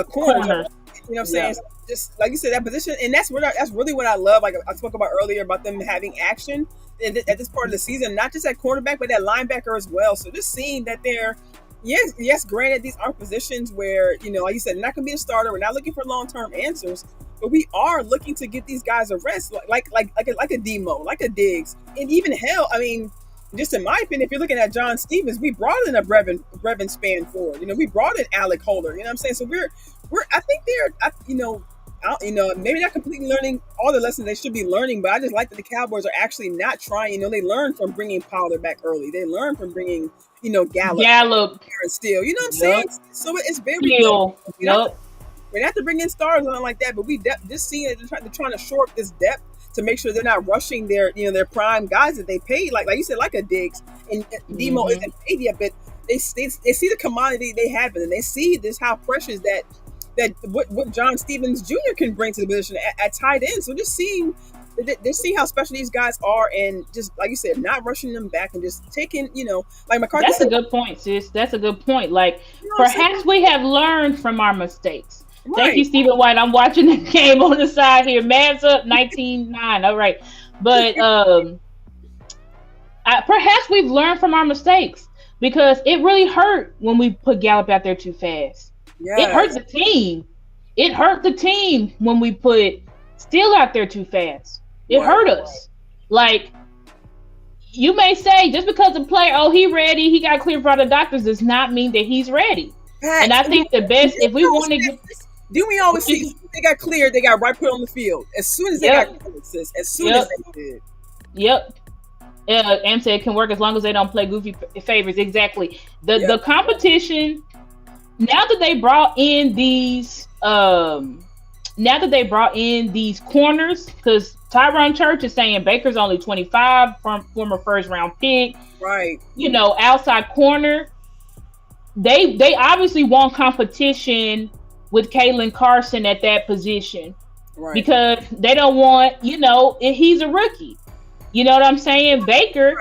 corners. You know what I'm saying? So just like you said, that position, and that's really what I love. Like I spoke about earlier, about them having action at this part of the season, not just at cornerback, but at linebacker as well. So just seeing that they're yes, granted, these are positions where, like you said, they're not going to be a starter. We're not looking for long-term answers, but we are looking to get these guys a rest, like a Demo, like a Diggs, and even hell, I mean, just in my opinion, if you're looking at John Stevens, we brought in a Brevin Spanford. We brought in Alec Holder. You know what I'm saying? So I think they're, maybe not completely learning all the lessons they should be learning, but I just like that the Cowboys are actually not trying. They learned from bringing Pollard back early. They learned from bringing, Gallup, and Steele. You know what I'm saying? So it's very Steele. We don't have to bring in stars or something like that, but we just see it. They're trying to shore up this depth to make sure they're not rushing their prime guys that they paid, like you said, like a Diggs, and Demo isn't paid yet, but they see the commodity they have, and they see this how precious that what John Stevens Jr. can bring to the position at tight end. So just seeing how special these guys are, and just like you said, not rushing them back and just taking, like McCarthy. That's a good point, sis. That's a good point. Like, perhaps we have learned from our mistakes. Right. Thank you, Stephen White. I'm watching the game on the side here. Mavs up 19-9. All right. But perhaps we've learned from our mistakes, because it really hurt when we put Gallup out there too fast. Yes. It hurt the team. It hurt the team when we put Steele out there too fast. It hurt us. Like, you may say just because the player, he ready, he got cleared by the doctors, does not mean that he's ready. Facts. And I think the best, if we want to get, do we always see they got cleared, they got right put on the field as soon as they got cleared, sis, as soon as they did. Yep. Am said it can work as long as they don't play goofy favors. Exactly. The competition, now that they brought in these corners, because Tyron Church is saying Baker's only 25, former first round pick. Right. Outside corner. They obviously want competition with Kalen Carson at that position. Right. Because they don't want, he's a rookie. You know what I'm saying? Baker's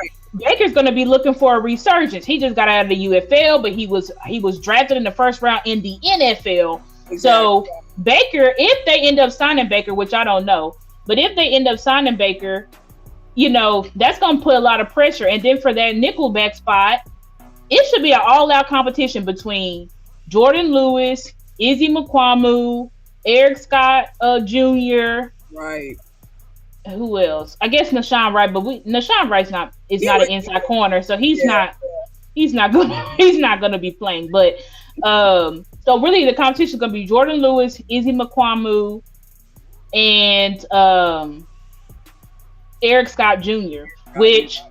going to be looking for a resurgence. He just got out of the UFL, but he was drafted in the first round in the NFL. Exactly. So Baker, if they end up signing Baker, which I don't know, but if they end up signing Baker, that's going to put a lot of pressure. And then for that nickelback spot, it should be an all-out competition between Jordan Lewis, Izzy McQuamu, Eric Scott Jr. Right. Who else? I guess Nashawn Wright, but Nashawn Wright's not an inside corner, so he's not gonna be playing. But so really the competition is gonna be Jordan Lewis, Izzy McQuamu, and Eric Scott Jr. Which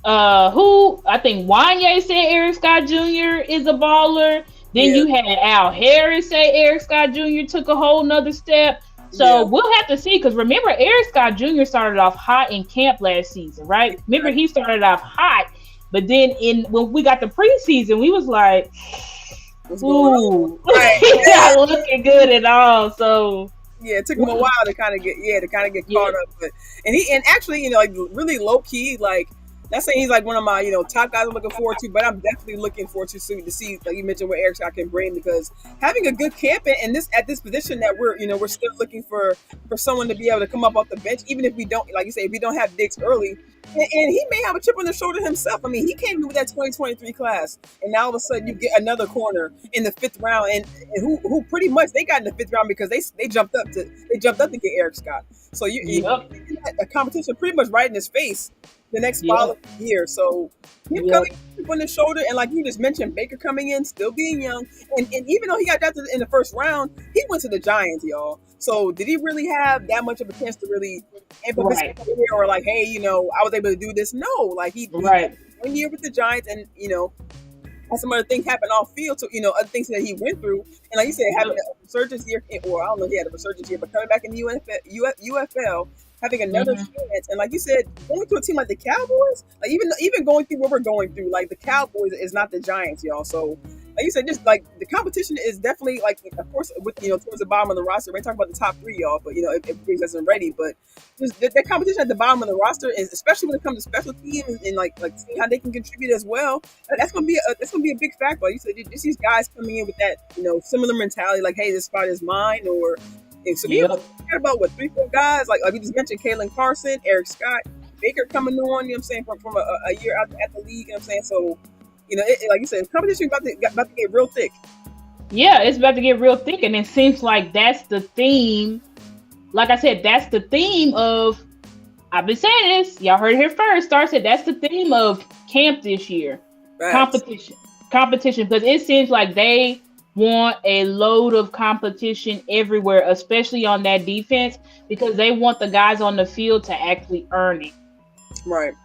who I think Wanye said Eric Scott Jr. is a baller. Then you had Al Harris say Eric Scott Jr. took a whole nother step. So we'll have to see, because remember, Eric Scott Jr. started off hot in camp last season, right? Remember, he started off hot, but then when we got the preseason, we was like, ooh, he's not looking good at all. So it took him a while to kind of get caught up. But and actually, like really low key, like. Not saying he's like one of my, top guys I'm looking forward to, but I'm definitely looking forward to see, like you mentioned, what Eric Scott can bring, because having a good camp and at this position that we're still looking for someone to be able to come up off the bench, even if we don't, like you say, if we don't have Diggs early, and he may have a chip on the shoulder himself. I mean, he came in with that 2023 class, and now all of a sudden you get another corner in the 5th round, and who pretty much they got in the 5th round because they jumped up to get Eric Scott. So a competition pretty much right in his face the next following year. So him coming on the shoulder, and like you just mentioned, Baker coming in, still being young, and even though he got drafted in the 1st round, he went to the Giants, y'all. So did he really have that much of a chance to really implement something, or like, hey, I was able to do this? No, like he had 1 year with the Giants, and had some other things happen off field, so other things that he went through, and like you said, having a resurgence year, or I don't know if he had a resurgence year, but coming back in the UFL, having another chance, and like you said, going to a team like the Cowboys, like even going through what we're going through, like the Cowboys is not the Giants, y'all. So like you said, just like the competition is definitely, like, of course, with towards the bottom of the roster. We're talking about the top 3, y'all, but if Diggs isn't ready, but just the competition at the bottom of the roster is, especially when it comes to special teams and like seeing how they can contribute as well. That's gonna be a big factor. Like you said, just these guys coming in with that similar mentality, like, hey, this spot is mine, or. And so we care about 3-4 guys, like we just mentioned, Kalen Carson, Eric Scott, Baker coming on, what I'm saying, from a year out at the league, what I'm saying. So, like you said, competition about to get real thick. Yeah, it's about to get real thick, and it seems like that's the theme. Like I said, that's the theme of. I've been saying this. Y'all heard it here first. Star said that's the theme of camp this year. Right. Competition, because it seems like they want a load of competition everywhere, especially on that defense, because they want the guys on the field to actually earn it. Right.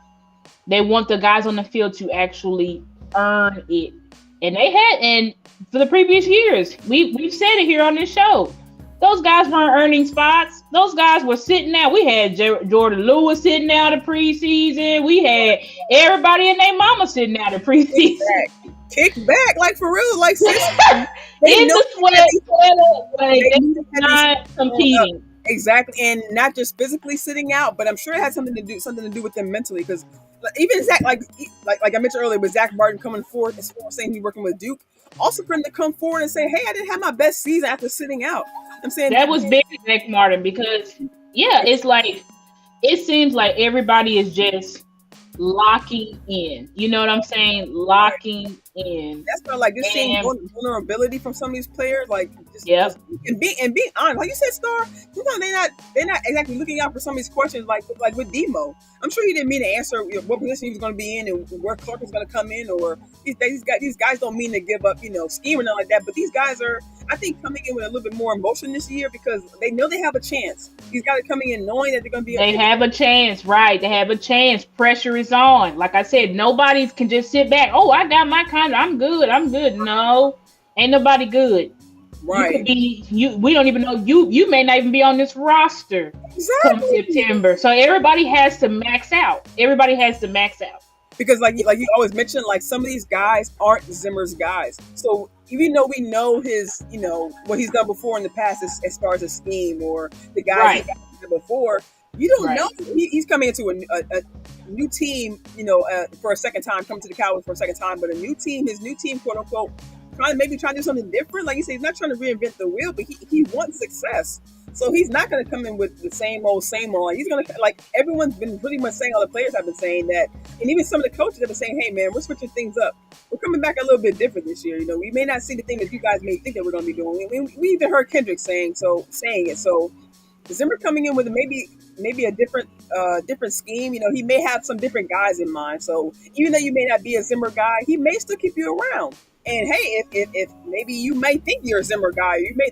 They want the guys on the field to actually earn it. And for the previous years, we've said it here on this show. Those guys weren't earning spots. Those guys were sitting out. We had Jordan Lewis sitting out of preseason. We had everybody and their mama sitting out of preseason. Kick back, like for real, like in the sweat, like they're not competing. Exactly, and not just physically sitting out, but I'm sure it had something to do with them mentally. Because even Zach, like I mentioned earlier, with Zach Martin coming forward and saying he's working with Duke, also for him to come forward and say, "Hey, I didn't have my best season after sitting out." I'm saying that was big, Zach Martin, because it's like it seems like everybody is just locking in. You know what I'm saying? Locking in. That's not like just seeing vulnerability from some of these players, like just and being honest. Like you said, Star. Sometimes they're not exactly looking out for some of these questions. Like with Demo, I'm sure he didn't mean to answer what position he was going to be in and where Clark is going to come in, or these guys don't mean to give up, scheme or nothing like that. But these guys are, I think, coming in with a little bit more emotion this year because they know they have a chance. These guys are coming in knowing that they're going to be. They have a chance, right? They have a chance. Pressure is on. Like I said, nobody can just sit back. Oh, I got my contract. I'm good. No, ain't nobody good. Right. We don't even know you may not even be on this roster come September. So everybody has to max out. Because like you always mention, like some of these guys aren't Zimmer's guys. So even though we know his, what he's done before in the past as far as a scheme or the guys he got before, you don't know. He's coming into a new team, for a second time, coming to the Cowboys for a second time, but his new team, quote unquote, trying to do something different. Like you say, he's not trying to reinvent the wheel, but he wants success. So he's not going to come in with the same old. He's going to, like everyone's been pretty much saying, all the players have been saying that, and even some of the coaches have been saying, hey man, we're switching things up. We're coming back a little bit different this year. We may not see the thing that you guys may think that we're going to be doing. We even heard Kendrick saying it. So Zimmer coming in with maybe a different scheme. He may have some different guys in mind. So even though you may not be a Zimmer guy, he may still keep you around. And hey, if maybe you may think you're a Zimmer guy, you may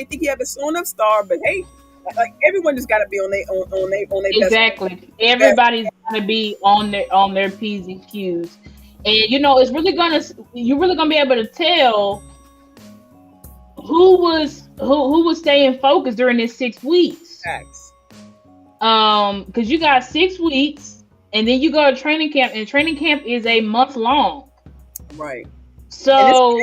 think you have a soon enough star, but hey, like everyone just got to be on their exactly. Best. Everybody's got to be on their P's and Q's, and you're really gonna be able to tell who was staying focused during this 6 weeks. Facts. Because you got 6 weeks, and then you go to training camp, and training camp is a month long. Right. So,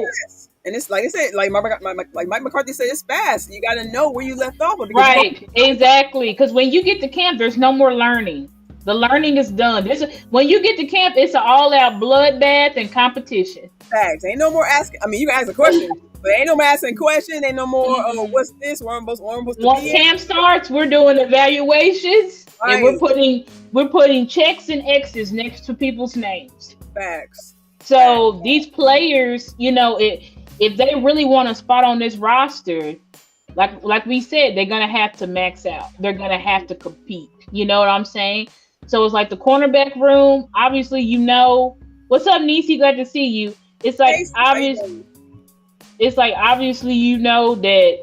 and it's like I said, like Mike McCarthy said, it's fast. You got to know where you left off. Right, exactly. Because when you get to camp, there's no more learning. The learning is done. When you get to camp, it's an all-out bloodbath and competition. Facts. Ain't no more asking. I mean, you can ask a question, but ain't no more asking questions. Ain't no more. What's this? Where I'm supposed to Once be camp starts, we're doing evaluations, and we're putting checks and X's next to people's names. Facts. So these players, if they really want a spot on this roster, like we said, they're gonna have to max out. They're gonna have to compete. You know what I'm saying? So it's like the cornerback room. Obviously, what's up, Niecy? Glad to see you. It's like obvious. It's like obviously that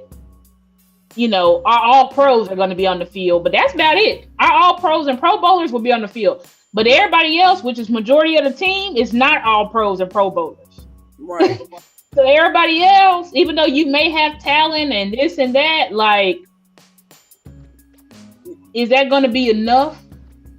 our all pros are going to be on the field, but that's about it. Our all pros and Pro Bowlers will be on the field. But everybody else, which is majority of the team, is not all pros and Pro Bowlers. Right. So everybody else, even though you may have talent and this and that, like, is that going to be enough?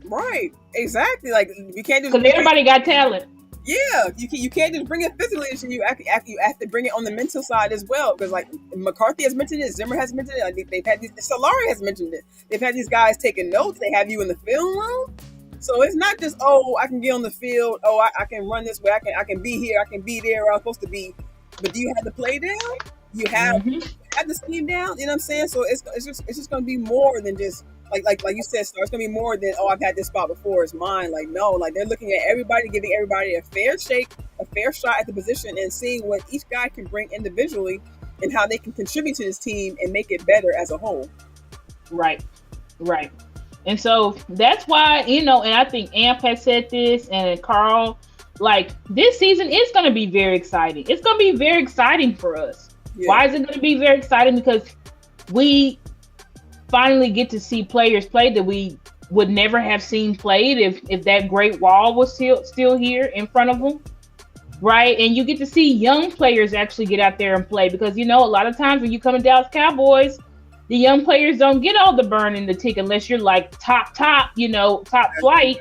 Right. Exactly. Like, you can't just... Because everybody got talent. Yeah. You can't just bring it physically. You have to bring it on the mental side as well. Because, like, McCarthy has mentioned it. Zimmer has mentioned it. They've had Solari has mentioned it. They've had these guys taking notes. They have you in the film room. So it's not just, I can get on the field. I can run this way. I can be here. I can be there where I'm supposed to be. But do you have the play down? You have the scheme down. You know what I'm saying? So it's just going to be more than just like you said, Star. It's going to be more than I've had this spot before. It's mine. Like no, like they're looking at everybody, giving everybody a fair shake, a fair shot at the position, and seeing what each guy can bring individually and how they can contribute to this team and make it better as a whole. Right. And so that's why, and I think Amp has said this, and Carl, like, this season is going to be very exciting. It's going to be very exciting for us. Yeah. Why is it going to be very exciting? Because we finally get to see players play that we would never have seen played if that Great Wall was still here in front of them, right? And you get to see young players actually get out there and play because, a lot of times when you come to Dallas Cowboys, the young players don't get all the burn in the tick unless you're like top flight,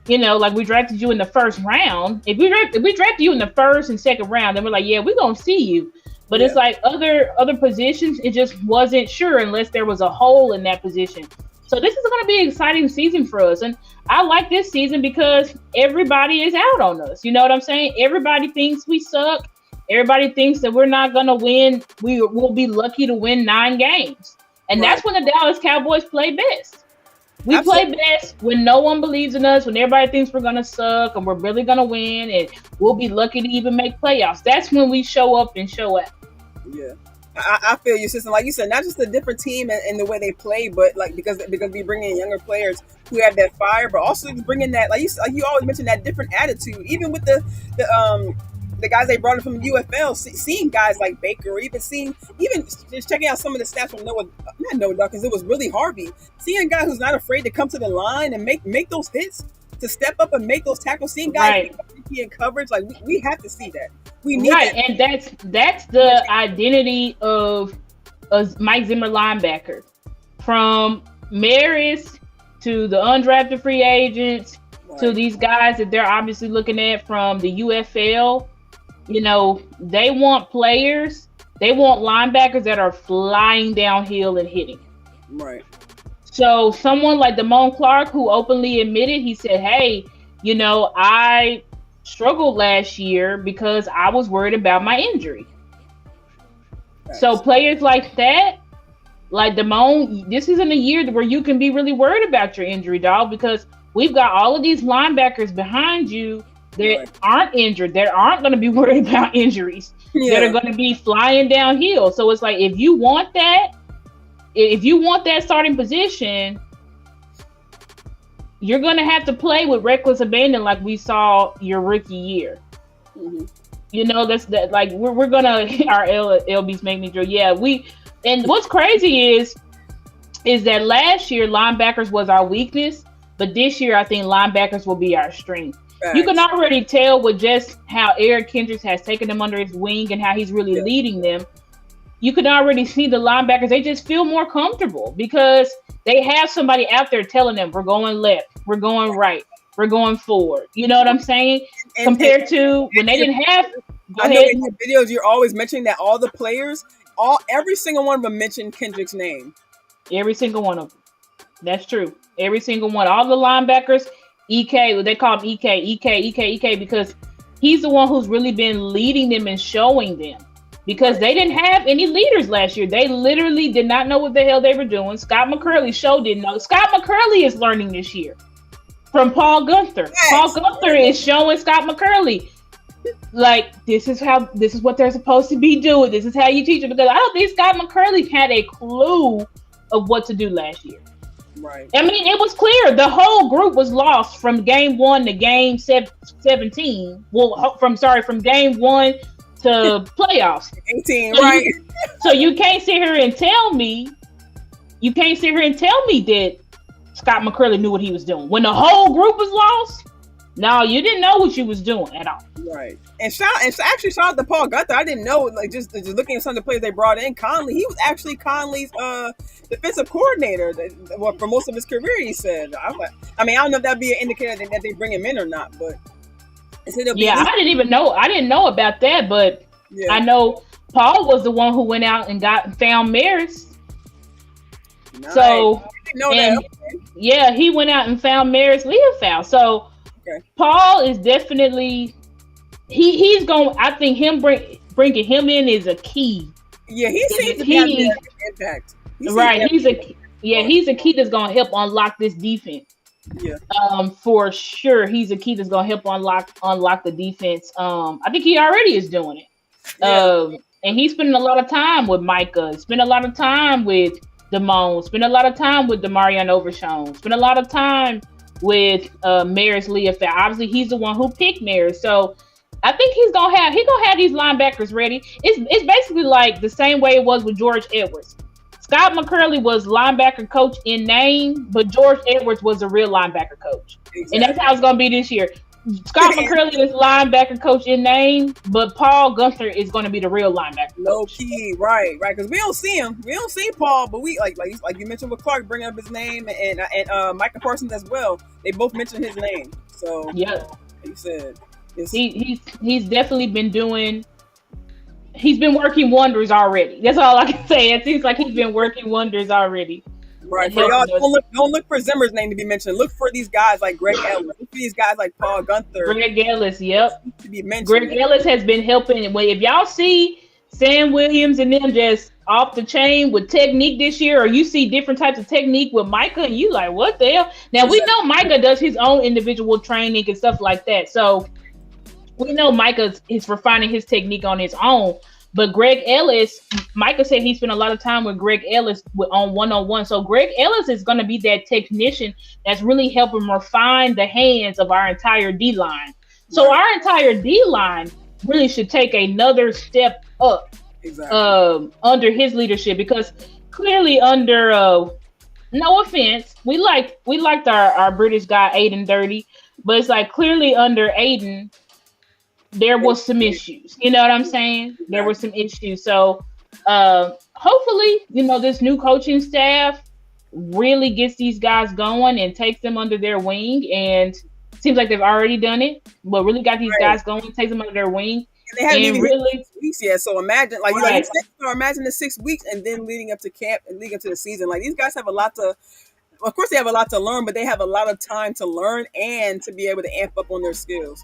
like we drafted you in the first round. If we drafted you in the first and second round, then we're like, yeah, we're going to see you. But it's like other positions, it just wasn't sure unless there was a hole in that position. So this is going to be an exciting season for us. And I like this season because everybody is out on us. You know what I'm saying? Everybody thinks we suck. Everybody thinks that we're not going to win. We will be lucky to win 9 games. And that's when the Dallas Cowboys play best. We play best when no one believes in us, when everybody thinks we're going to suck and we're really going to win and we'll be lucky to even make playoffs. That's when we show up and show out. Yeah. I feel your system, like you said, not just a different team and the way they play, but like because we bring in younger players who have that fire, but also bringing that like you always mention that different attitude. Even with the guys they brought in from UFL, seeing guys like Baker, or even just checking out some of the stats from Noah Dawkins, it was really Harvey. Seeing a guy who's not afraid to come to the line and make those hits, to step up and make those tackles, seeing guys in coverage, like we have to see that. We need that. And that's the identity of a Mike Zimmer linebacker. From Maris to the undrafted free agents to these guys that they're obviously looking at from the UFL. You know, they want players, they want linebackers that are flying downhill and hitting. Right. So someone like Damone Clark, who openly admitted, he said, hey, you know, I struggled last year because I was worried about my injury. Nice. So players like that, like Damone, this isn't a year where you can be really worried about your injury, dog, because we've got all of these linebackers behind you that aren't injured, that aren't going to be worried about injuries, that are going to be flying downhill. So it's like, if you want that starting position, you're going to have to play with reckless abandon like we saw your rookie year. Mm-hmm. You know, that's that. Like we're going to, our LBs make me drill. Yeah, and what's crazy is that last year linebackers was our weakness, but this year I think linebackers will be our strength. You can already tell with just how Eric Kendricks has taken them under his wing and how he's really leading them. You can already see the linebackers, they just feel more comfortable because they have somebody out there telling them, we're going left, we're going right, we're going forward. You know what I'm saying? Compared to when they didn't have... I know in your videos, you're always mentioning that all the players, every single one of them mentioned Kendrick's name. Every single one of them. That's true. Every single one. All the linebackers... EK, they call him EK, because he's the one who's really been leading them and showing them, because they didn't have any leaders last year. They literally did not know what the hell they were doing. Scott McCurley didn't know. Scott McCurley is learning this year from Paul Gunther. Yes. Paul Gunther is showing Scott McCurley, like, this is what they're supposed to be doing. This is how you teach them, because I don't think Scott McCurley had a clue of what to do last year. Right. I mean, it was clear the whole group was lost from game 1 to game 17. Well, from game 1 to playoffs. 18, right? So you can't sit here and tell me that Scott McCurley knew what he was doing when the whole group was lost. No, you didn't know what you was doing at all. Right. And shout out to Paul Gunther. I didn't know, like, just looking at some of the players they brought in. Conley, he was actually Conley's defensive coordinator for most of his career, he said. I don't know if that'd be an indicator that they bring him in or not, but I didn't know about that, but I know Paul was the one who went out and found Maris. Nice. So I didn't know that. Okay. Yeah, he went out and found Maris Leofow. So Paul is definitely he's going. I think bringing him in is a key. Yeah, he seems to have an impact. He's a key that's going to help unlock this defense. Yeah. For sure, he's a key that's going to help unlock the defense. I think he already is doing it. Yeah. And he's spending a lot of time with Micah. Spending a lot of time with Damone. Spending a lot of time with Demarion Overshown. Spending a lot of time with Maris Leofow. Obviously, he's the one who picked Maris. So I think he's gonna have these linebackers ready. It's basically like the same way it was with George Edwards. Scott McCurley was linebacker coach in name, but George Edwards was a real linebacker coach. Exactly. And that's how it's gonna be this year. Scott McCurley is linebacker coach in name, but Paul Gunther is going to be the real linebacker coach. Low key, right? Because we don't see him. We don't see Paul, but we like you mentioned with Clark bringing up his name and Micah Parsons as well. They both mentioned his name. So yeah, he said he's definitely been doing. He's been working wonders already. That's all I can say. It seems like he's been working wonders already. Right. For y'all, don't look for Zimmer's name to be mentioned. Look for these guys like Greg Ellis. Look for these guys like Paul Gunther. Greg Ellis, yep. To be mentioned. Greg Ellis has been helping. Well, if y'all see Sam Williams and them just off the chain with technique this year, or you see different types of technique with Micah, and you like, what the hell? Now we know Micah does his own individual training and stuff like that, so we know Micah is refining his technique on his own. But Greg Ellis, Micah said he spent a lot of time with Greg Ellis on one-on-one. So Greg Ellis is going to be that technician that's really helping refine the hands of our entire D-line. So our entire D-line really should take another step up under his leadership, because clearly under, no offense, we liked our British guy Aiden Dirty, but it's like clearly under Aiden, there was some issues. You know what I'm saying? There were some issues. So hopefully, this new coaching staff really gets these guys going and takes them under their wing. And it seems like they've already done it, but really got these guys going, takes them under their wing. And they haven't even really 6 weeks yet. So imagine, like you said, imagine the 6 weeks and then leading up to camp and leading up to the season. Like these guys have a lot to. Of course, they have a lot to learn, but they have a lot of time to learn and to be able to amp up on their skills.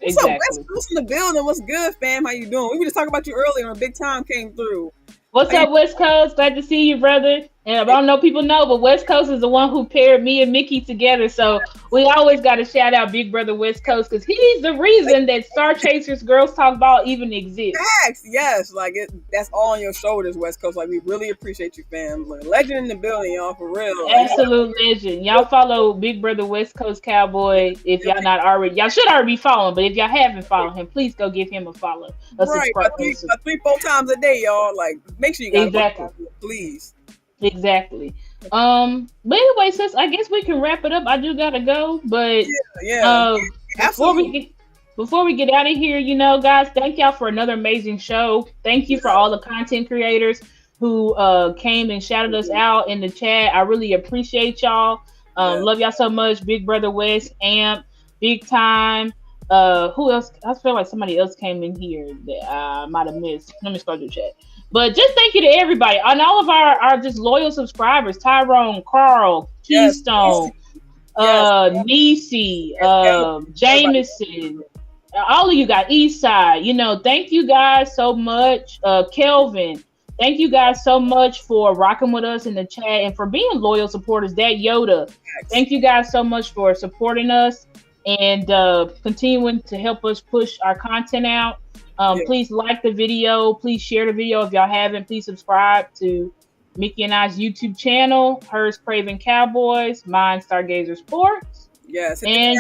What's up, West Coast in the building? What's good, fam? How you doing? We were just talking about you earlier when Big Time came through. What's up, West Coast? Glad to see you, brother. And I don't know if people know, but West Coast is the one who paired me and Mickey together. So we always got to shout out Big Brother West Coast, because he's the reason that StarChasers Girls Talk Ball even exists. Facts, yes. Like that's all on your shoulders, West Coast. Like we really appreciate you, fam. Like, legend in the building, y'all, for real. Absolute legend. Y'all follow Big Brother West Coast Cowboy if y'all not already. Y'all should already be following, but if y'all haven't followed him, please go give him a follow. Right, about 3-4 times a day, y'all. Like make sure you guys please. Exactly. But anyway, sis, I guess we can wrap it up. I do gotta go, but before we get out of here, guys, thank y'all for another amazing show. Thank you for all the content creators who came and shouted us out in the chat. I really appreciate y'all. Love y'all so much. Big Brother West, Amp, Big Time. Who else? I feel like somebody else came in here that I might have missed. Let me start the chat. But just thank you to everybody and all of our just loyal subscribers: Tyrone, Carl, Keystone, Nisi, Jameson, all of you guys, Eastside. Thank you guys so much. Kelvin, thank you guys so much for rocking with us in the chat and for being loyal supporters. That Yoda, thank you guys so much for supporting us and continuing to help us push our content out. Please like the video. Please share the video if y'all haven't. Please subscribe to Mickey and I's YouTube channel. Hers Cravin Cowboys, mine Stargazer Sports. Yes, and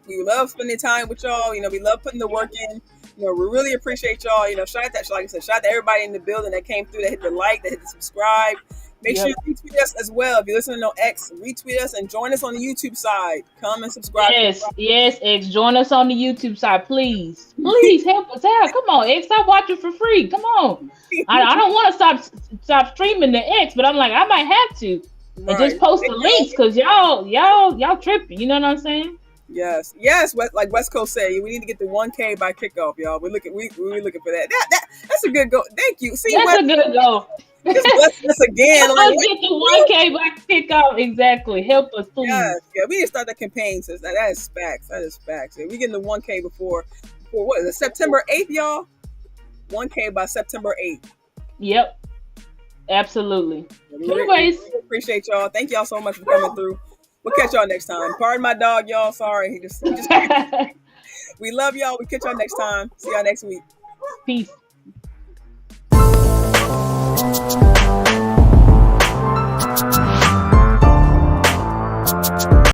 we love spending time with y'all. We love putting the work in. We really appreciate y'all. Shout out that, like I said, shout out to everybody in the building that came through, that hit the like, that hit the subscribe. Make sure you retweet us as well. If you're listening on X, retweet us and join us on the YouTube side. Come and subscribe. Yes, X. Join us on the YouTube side, please. Please help us out. Come on, X. Stop watching for free. Come on. I don't want to stop streaming the X, but I'm like, I might have to. And just post the links, because y'all tripping. You know what I'm saying? Yes. Like West Coast said, we need to get the 1K by kickoff, y'all. We're looking for that. That's a good goal. Thank you. See, that's a good goal. Just bless us again. Let's get the 1K by kickoff. Exactly. Help us, please. Yeah. We need to start that campaign. So that is facts. Yeah, we getting the 1K before what is it? September 8th, y'all. 1K by September 8th. Yep. Absolutely. Anyways, appreciate y'all. Thank y'all so much for coming through. We'll catch y'all next time. Pardon my dog, y'all. Sorry. He just We love y'all. We catch y'all next time. See y'all next week. Peace.